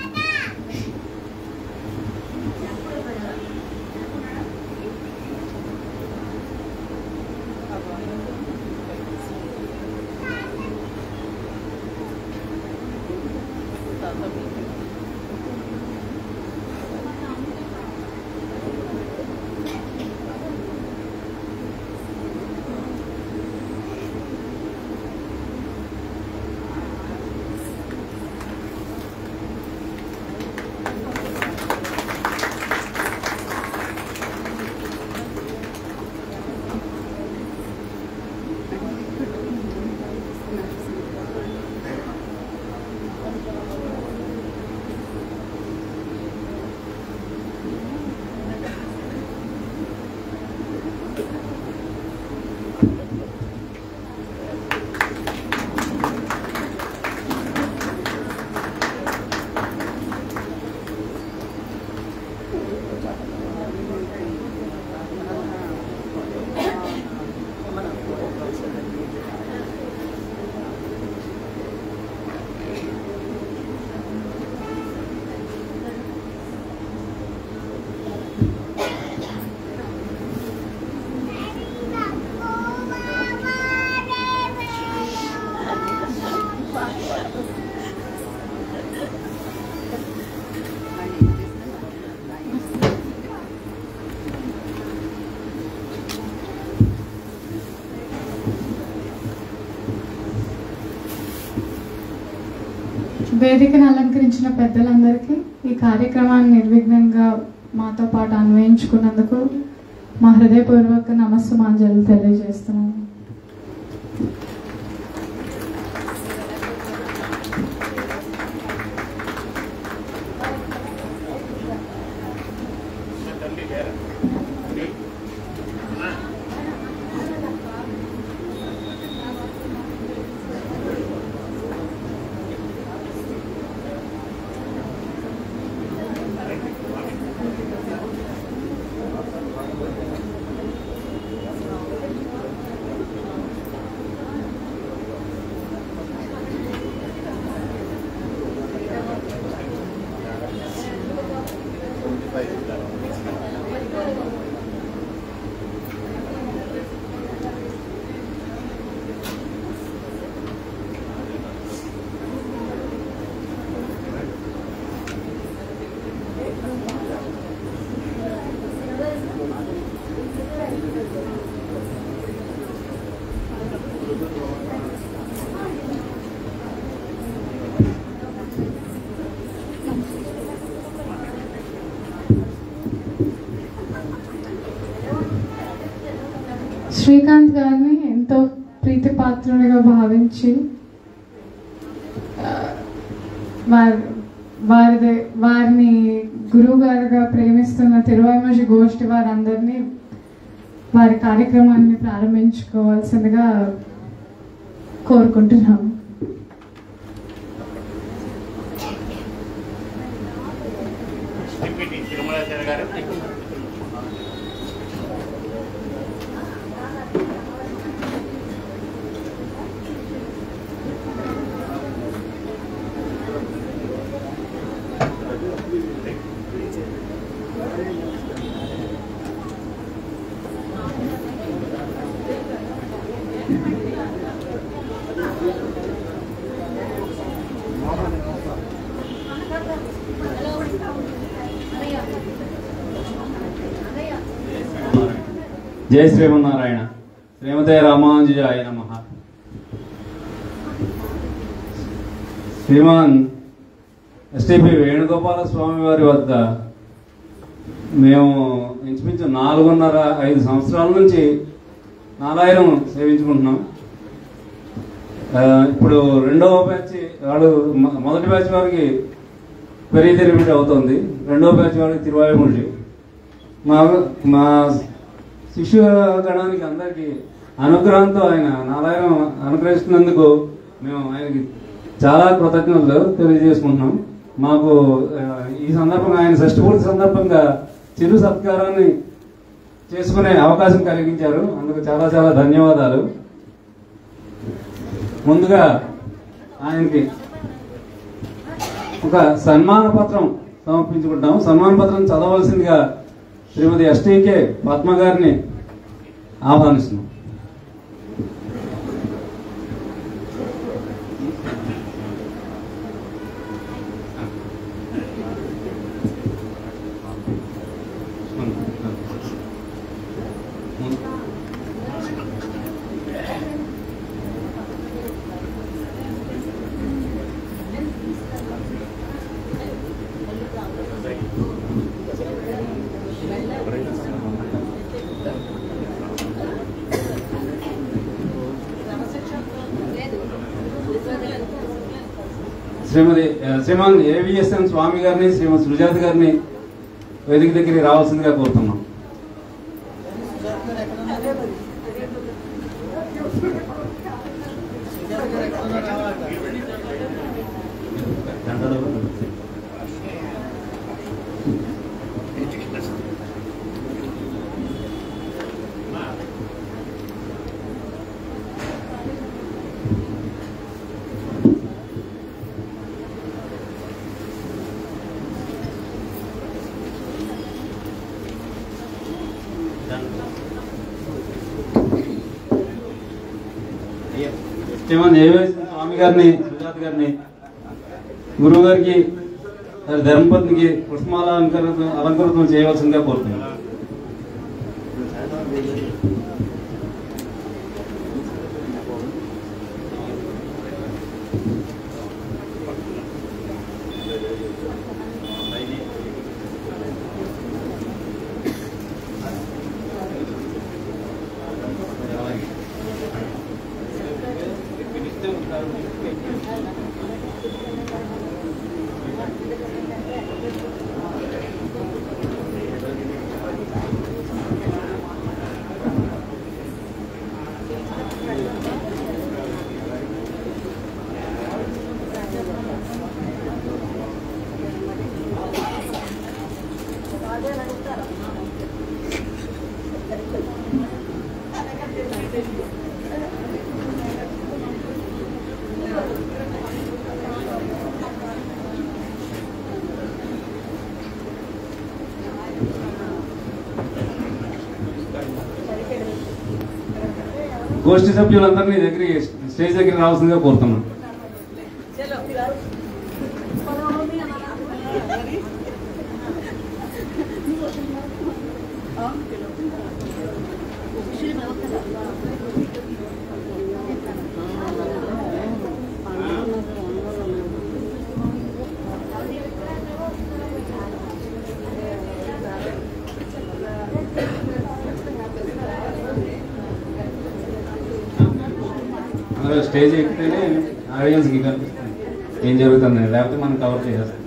వేదికను అలంకరించిన పెద్దలందరికీ ఈ కార్యక్రమాన్ని నిర్విఘ్నంగా మాతో పాటు అన్వయించుకున్నందుకు మా హృదయపూర్వక నమస్సుమాంజలు తెలియజేస్తున్నాము. శ్రీకాంత్ గారిని ఎంతో ప్రీతిపాత్రునిగా భావించి వారిని గురువు గారుగా ప్రేమిస్తున్న తిరువైమషి గోష్ఠి వారందరినీ వారి కార్యక్రమాన్ని ప్రారంభించుకోవాల్సిందిగా కోరుకుంటున్నాము. జై శ్రీమన్నారాయణ. శ్రీమతే రామానుజాయ నమః. శ్రీమాన్ ఎస్టిపి వేణుగోపాల స్వామి వారి వద్ద మేము ఇంచుమించు 4.5 సంవత్సరాల నుంచి నాలాయిరం సేవించుకుంటున్నాం. ఇప్పుడు రెండవ బ్యాచ్ వాడు, మొదటి బ్యాచ్ వారికి పెరిగి తిరిగి అవుతుంది, రెండవ బ్యాచ్ వాడికి తిరువాయుముడి. మా శిష్యు గణానికి అందరికీ అనుగ్రహంతో ఆయన నాలాయిరం అనుగ్రహిస్తున్నందుకు మేము ఆయనకి చాలా కృతజ్ఞతలు తెలియజేసుకుంటున్నాం. మాకు ఈ సందర్భంగా ఆయన షష్ఠపూర్తి సందర్భంగా చిరు సత్కారాన్ని చేసుకునే అవకాశం కలిగించారు. అందుకు చాలా చాలా ధన్యవాదాలు. ముందుగా ఆయనకి ఒక సన్మాన పత్రం సమర్పించుకుంటాం. సన్మాన పత్రం చదవలసిందిగా శ్రీమతి ఎస్టీకే పద్మ గారిని ఆహ్వానిస్తున్నాం. శ్రీమాన్ ఏవిఎస్ఎన్ స్వామి గారిని, శ్రీమతి సుజాత గారిని వేదిక దగ్గరికి రావాల్సిందిగా కోరుతున్నాం. శ్రీమాన్ ఏవిఎస్ఎన్ స్వామి గారిని, సుజాత గారిని, గురువు గారికి, ధర్మపత్నికి పుష్పమాల అలంకృతం చేయవలసిందిగా కోరుతున్నాం. గోష్ఠి సభ్యులందరినీ దగ్గరికి స్టేజ్ దగ్గర రావాల్సిందిగా కోరుతున్నాం. స్టేజ్ ఎక్కితేనే ఆడియన్స్కి కనిపిస్తుంది ఏం జరుగుతుంది, లేకపోతే మనం కవర్ చేసేస్తాం.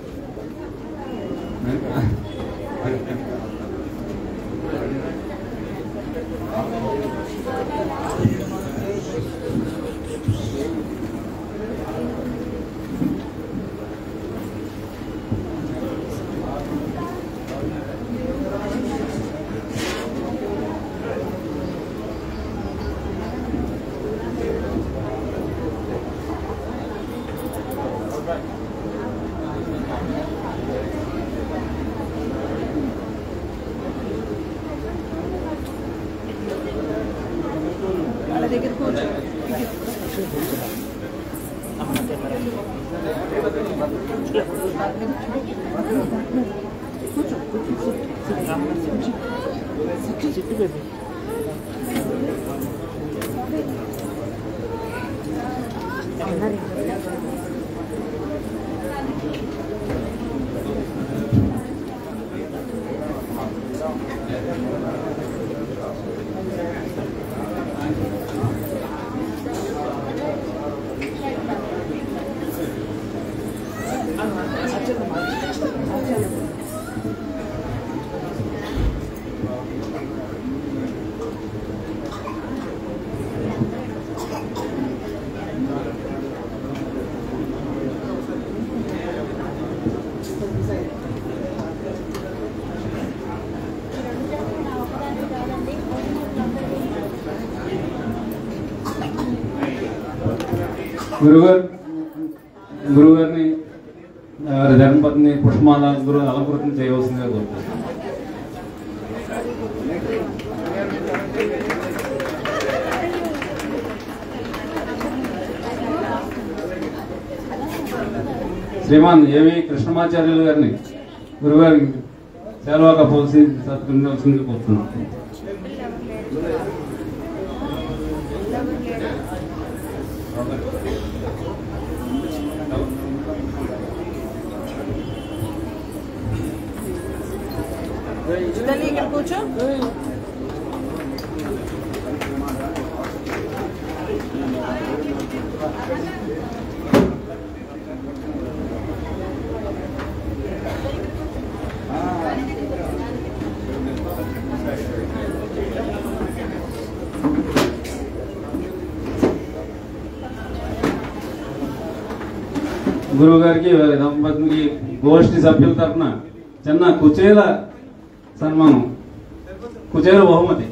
గురుగారిని ధర్మపత్ని పుష్పమాల గురు అలంకృతం చేయవలసిందిగా కోరుతున్నాను. శ్రీమాన్ ఏవి కృష్ణమాచార్యులు గారిని గురుగారికి సేవగా పోల్సి సత్కరించవలసిందిగా కోరుతున్నాను. ఇక్కడ కూర్చో. గురువు గారికి దంపతికి గోష్ఠి సభ్యుల తరఫున చిన్న కుచేల సన్మానం, కుచేల బహుమతి.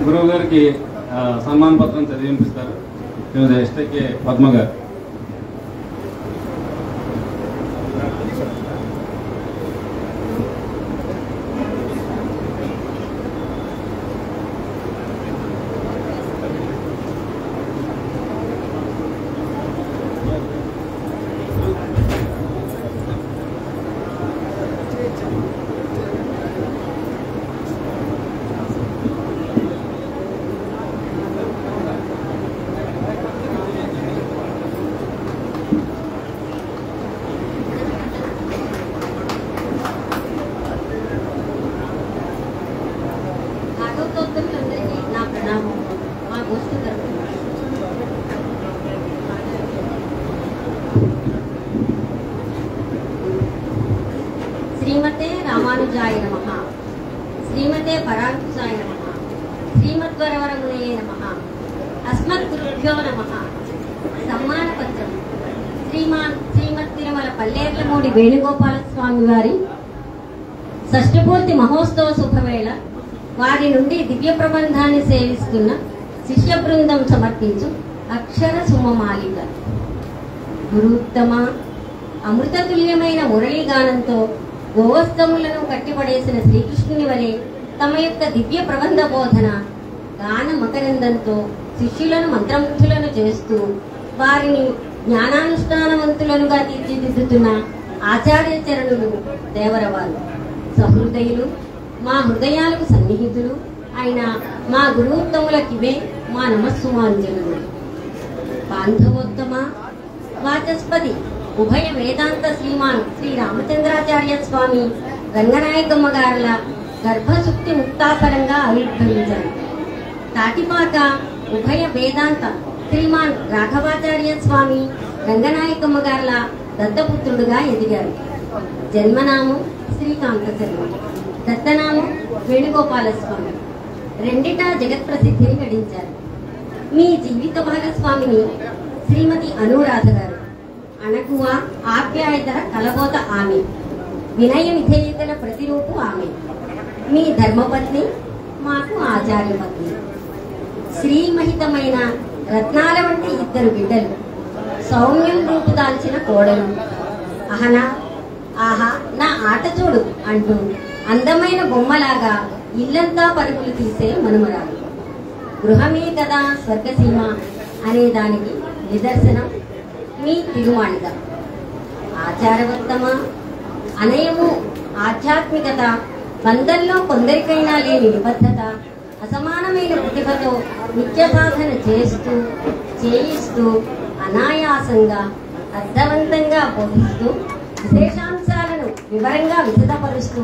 గురువు గారికి సన్మాన పత్రం చదివింపిస్తారు. ఎస్టేకే పద్మ గారు. శ్రీమతే రామానుజాయ నమః, శ్రీమతే పరాంకుశాయ నమః, శ్రీమద్వరవరమునయే నమః, అస్మద్గురుభ్యో నమః. సమ్మాన పత్రం శ్రీమద్ తిరుమల పల్లేర్లమూడి వేణుగోపాల స్వామి వారి షష్ఠపూర్తి మహోత్సవ శుభవేళ వారి నుండి దివ్య ప్రబంధాన్ని సేవిస్తున్న శిష్య బృందం సమర్పించు అక్షర సుమమాలిక. గురుత్తమ అమృతతుల్యమైన మురళీగానంతో గోవస్తములను కట్టిపడేసిన శ్రీకృష్ణుని వలె తమ యొక్క దివ్య ప్రబంధ బోధన గాన మకరందంతో శిష్యులను మంత్రముగ్ధులను చేస్తూ వారిని జ్ఞానానుష్ఠానవంతులనుగా తీర్చిదిద్దుతున్న ఆచార్య చరణులు దేవరవారు సహృదయులు, మా హృదయాలకు సన్నిహితులు అయిన మా గురువుత్తములకివే మా నమస్సుమాంజలు. బాంధవోత్తమ వాచస్పతి ఉభయ వేదాంత శ్రీమాన్ శ్రీ రామచంద్రాచార్య స్వామి రంగనాయకమ్మ గారుల గర్భశుక్తి ముక్తాపరంగా ఆవిర్భవించారు. తాటిపాక ఉభయ వేదాంత శ్రీమాన్ రాఘవాచార్య స్వామి రంగనాయకమ్మ గారుల దత్తపుత్రుడుగా ఎదిగారు. జన్మనామం శ్రీకాంత శర్మ, దత్తనామం వేణుగోపాల స్వామి. రెండిటా జగత్ ప్రసిద్ధిని గడించారు. మీ జీవిత భాగస్వామిని శ్రీమతి అనురాధ గారు. అణకువ ఆప్యాయతల కలబోత ఆమె, వినయ విధేయతల ప్రతిరూపు ఆమె. మీ ధర్మపత్ని, మాకు ఆచార్య పత్ని. శ్రీమహితమైన రత్నాల వంటి ఇద్దరు బిడ్డలు, సౌమ్యం రూపుదాల్చిన కోడలు. అహనా ఆహా నా ఆట చూడు అంటూ అందమైన బొమ్మలాగా ఇల్లంతా పరుగులు తీసే మనుమరాలు. గృహమే కదా స్వర్గసీమ అనే దానికి నిదర్శనం మీ తిరుమాళిక. ఆచారవత్తమ అనయము ఆధ్యాత్మికత, బంధంలో కొందరికైనా లేని నిబద్ధత, అసమానమైన ప్రతిభతో నిత్య సాధన చేస్తూ చేయిస్తూ అనాయాసంగా అర్థవంతంగా బోధిస్తూ విశేషాంశాలను వివరంగా విశదపరుస్తూ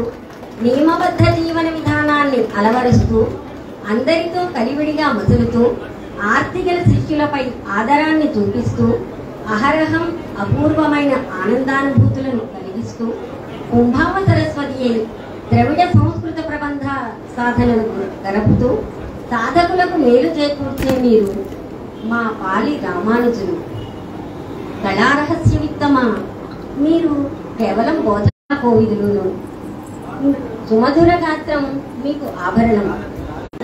నియమబద్ధ జీవన విధానాన్ని అలవరుస్తూ అందరితో కలివిడిగా మసులుతూ ఆర్తిగల శిష్యులపై ఆదరాన్ని చూపిస్తూ అహరహం అపూర్వమైన ఆనందానుభూతులను కలిగిస్తూ కుంభావ సరస్వతి అయి ద్రవిడ సంస్కృత ప్రబంధ సాధనను గడుపుతూ సాధకులకు మేలు చేకూర్చే మీరు మా పాలి రామానుజులు. కళారహస్యవిత్తమా మీరు కేవలం బోధనా కోవిదులు. సుమధుర గాత్రం మీకు ఆభరణం,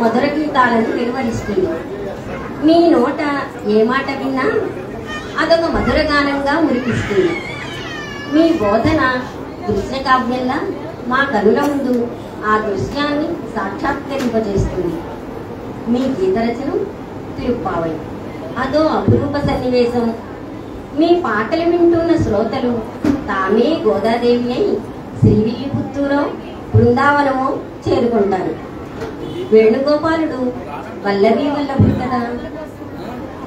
మధుర గీతాలను వెలువరిస్తుంది. మీ నోట ఏ మాట విన్నా అదొక మధుర గానంగా మురిపిస్తుంది. మీ బోధన దృశ్య కావ్యంలా మా కనుల ముందు ఆ దృశ్యాన్ని సాక్షాత్కరింపజేస్తుంది. మీ గీత రచనం తిరుప్పావై, అదో అపురూప సన్నివేశం. మీ పాటలు వింటున్న శ్రోతలు తామే గోదాదేవి అయి శ్రీవిల్లిపుత్తూరో బృందావనమో చేరుకుంటారు. వేణుగోపాలుడు వల్లభీ వల్లభుడు కదా.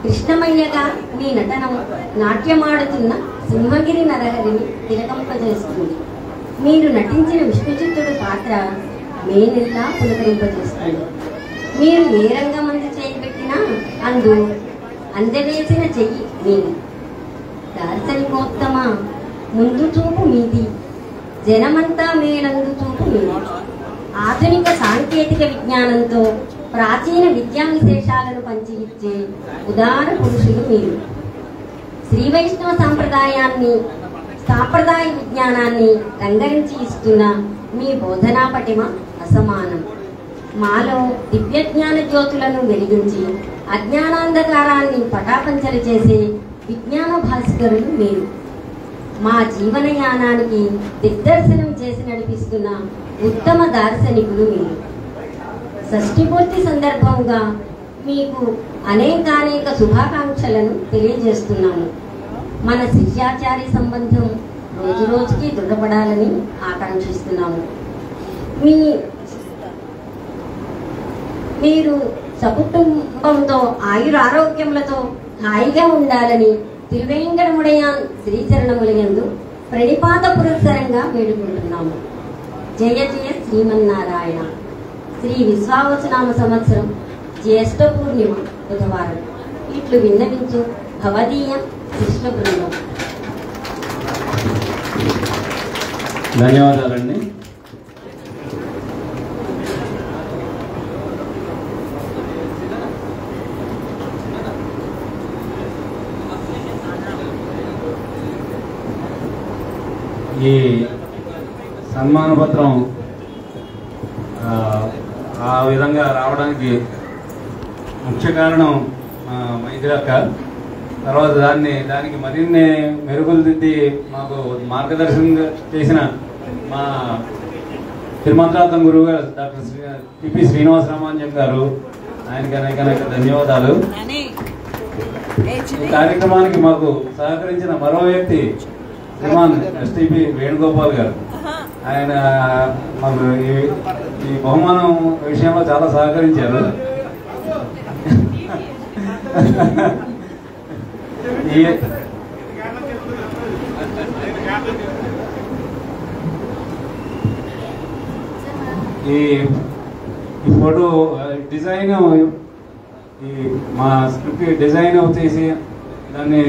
కృష్ణమయ్యగా మీ నటనం నాట్యమాడుతున్న సింహగిరి నరహరిని తిలకంపజేస్తుంది. మీరు నటించిన విష్ణుచిత్తుడు పాత్ర మేనెల్లా పులకరింపజేస్తుంది. మీరు ఏ రంగమందు చేయబెట్టినా అందు అందవేసిన చెయ్యి మీది. దార్శనికోత్తమ ముందు చూపు మీది, జనమంతా మేలందు చూపు మీది. ఆధునిక సాంకేతిక విజ్ఞానంతో ప్రాచీన విద్యా విశేషాలను పంచి ఇచ్చే ఉదార పురుషులు మీరు. శ్రీ వైష్ణవ సాంప్రదాయాన్ని సాంప్రదాయ విజ్ఞానాన్ని రంగరించి ఇస్తున్న మీ బోధనా పటిమ అసమానం. మాలో దివ్య జ్ఞాన జ్యోతులను వెలిగించి అజ్ఞానాంధకారాన్ని పటాపంచలు చేసే విజ్ఞాన భాస్కరులు మీరు. మా జీవనయానానికి దిగ్దర్శనం చేసి నడిపిస్తున్న ఉత్తమ దార్శనికులు మీరు. షష్ఠిపూర్తి సందర్భంగా మీకు అనేకానేక శుభాకాంక్షలను తెలియజేస్తున్నాము. మన శిష్యాచార్య సంబంధం రోజు రోజుకి దృఢపడాలని ఆకాంక్షిస్తున్నాము. మీరు సకుటుంబంతో ఆయురారోగ్యములతో హాయిగా ఉండాలని తిరువేంకటముడయాన్ శ్రీచరణములయందు ప్రణిపాత పురస్సరంగా వేడుకుంటున్నాము. జయ జయ శ్రీమన్నారాయణ. శ్రీ విశ్వావసనామ సంవత్సరం జ్యేష్ఠ పూర్ణిమ బుధవారం. ఇట్లు విన్నవించు భవదీయ కృష్ణ బృందం. ధన్యవాదాలండి. ఈ సన్మాన పత్రం ఆ విధంగా రావడానికి ముఖ్య కారణం మైత్రి అక్క. తర్వాత దానికి మరిన్ని మెరుగులు దిద్ది మాకు మార్గదర్శనం చేసిన మా తిరుమంత్రార్థం గురువు గారు డాక్టర్ టిపి శ్రీనివాస రామాంజన్ గారు, ఆయనకి అనేక ధన్యవాదాలు. ఈ కార్యక్రమానికి మాకు సహకరించిన మరో వ్యక్తి శ్రీమాన్ ఎస్టిపి వేణుగోపాల్ గారు. ఆయన మాకు ఈ బహుమానం విషయంలో చాలా సహకరించారు. ఈ ఫోటో డిజైన్, ఈ మా స్క్రిప్ట్ డిజైన్ చేసి దాన్ని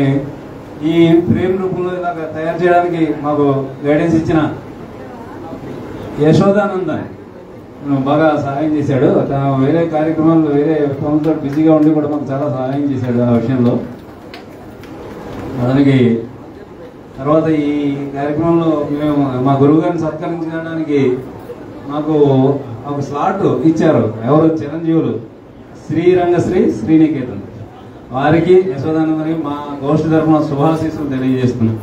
ఈ ఫ్రేమ్ రూపంలో ఇలాగ తయారు చేయడానికి మాకు గైడెన్స్ ఇచ్చిన యశోదానంద బాగా సహాయం చేశాడు. వేరే కార్యక్రమాలు వేరే పనులతో బిజీగా ఉండి కూడా మాకు చాలా సహాయం చేశాడు ఆ విషయంలో. అతనికి తర్వాత ఈ కార్యక్రమంలో మేము మా గురువు గారిని సత్కరించడానికి మాకు ఒక స్లాట్ ఇచ్చారు. ఎవరు? చిరంజీవులు శ్రీరంగశ్రీ శ్రీనికేతన్ వారికి, యశోదానందరికి మా గోష్ఠి తరఫున శుభాశీస్సులు తెలియజేస్తున్నాం.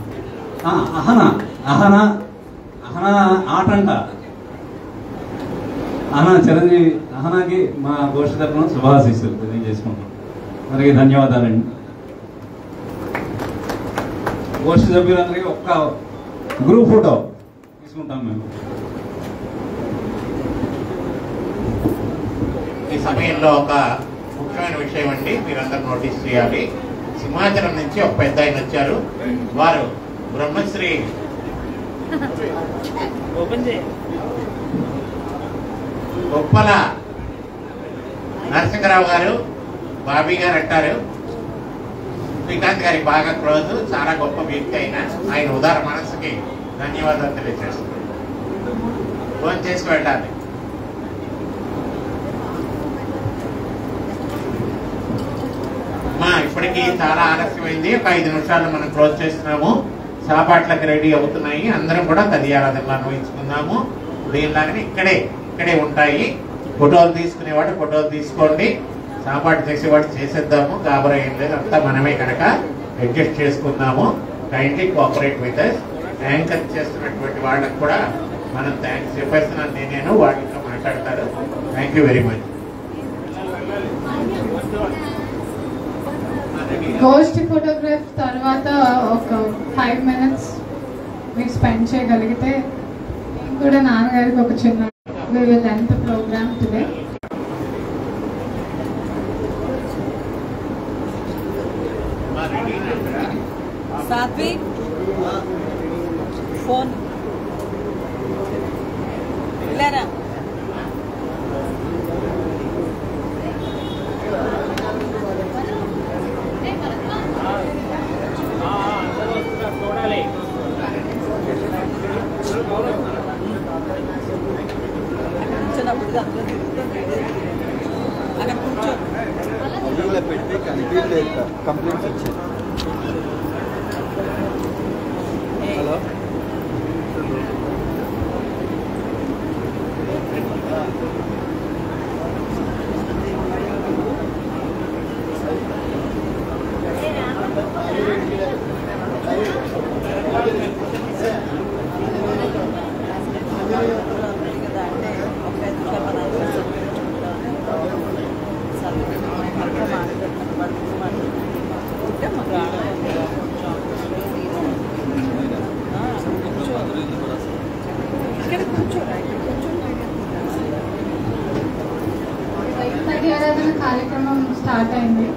అహనా ఆటంట చిరంజీవి అహనాకి మా గోష్ఠి తరఫున శుభాశీస్సులు తెలియజేసుకుంటాం. అందరికీ ధన్యవాదాలండి. గోష్ఠి సభ్యులందరికీ ఒక్క గ్రూప్ ఫోటో తీసుకుంటాం మేము. ఈ సమయంలో ఒక ముఖ్యమైన విషయం అండి, మీరందరూ నోటీస్ చేయాలి. సింహాచలం నుంచి ఒక పెద్ద ఆయన వచ్చారు. వారు బ్రహ్మశ్రీ గొప్పల నరసింహరావు గారు, బాబీ గారు అంటారు. శ్రీకాంత్ గారికి బాగా క్లోజ్, చాలా గొప్ప వ్యక్తి అయినా ఆయన ఉదార మనసుకి ధన్యవాదాలు తెలియజేస్తున్నారు. ఫోన్ చేసి వెళ్ళాలి. ఇప్పటికీ చాలా ఆలస్యమైంది. ఒక 5 నిమిషాలు మనం క్లోజ్ చేస్తున్నాము. సాపాట్లకు రెడీ అవుతున్నాయి. అందరం కూడా తదియారాధనలు అనుభవించుకుందాము. దీనిలాగానే ఇక్కడే ఉంటాయి. ఫోటోలు తీసుకునేవాడు ఫోటోలు తీసుకోండి, సాపాటు చేసేవాడు చేసేద్దాము. గాబరా ఏం లేదు, అంతా మనమే కనుక అడ్జస్ట్ చేసుకుందాము. Kindly cooperate with us. Anchor చేస్తున్నటువంటి వాళ్ళకు కూడా మనం థ్యాంక్స్ చెప్పేస్తున్నాను. నేను వాళ్ళతో మాట్లాడతారు. Thank you very much. గోష్ఠి ఫోటోగ్రాఫ్ తర్వాత ఒక 5 minutes మీరు స్పెండ్ చేయగలిగితే నేను కూడా నాన్నగారికి ఒక చిన్న we will end the program today. Satvik, phone. Lara. అక్కడ కూర్చో పెట్టి కనిపించలేదు కంప్లైంట్స్ వచ్చాయి. హలో ఆరాధన కార్యక్రమం స్టార్ట్ అయింది.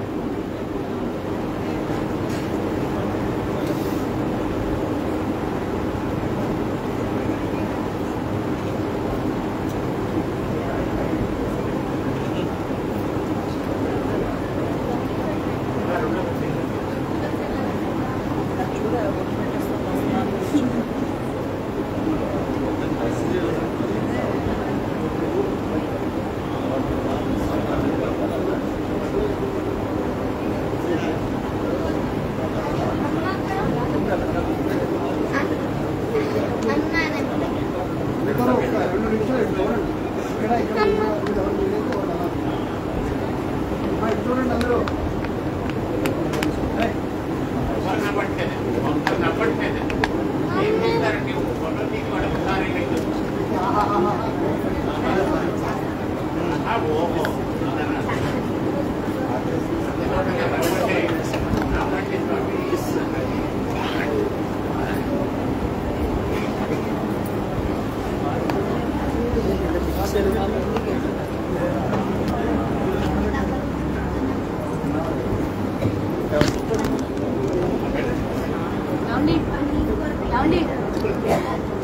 తీసుకొచ్చారు.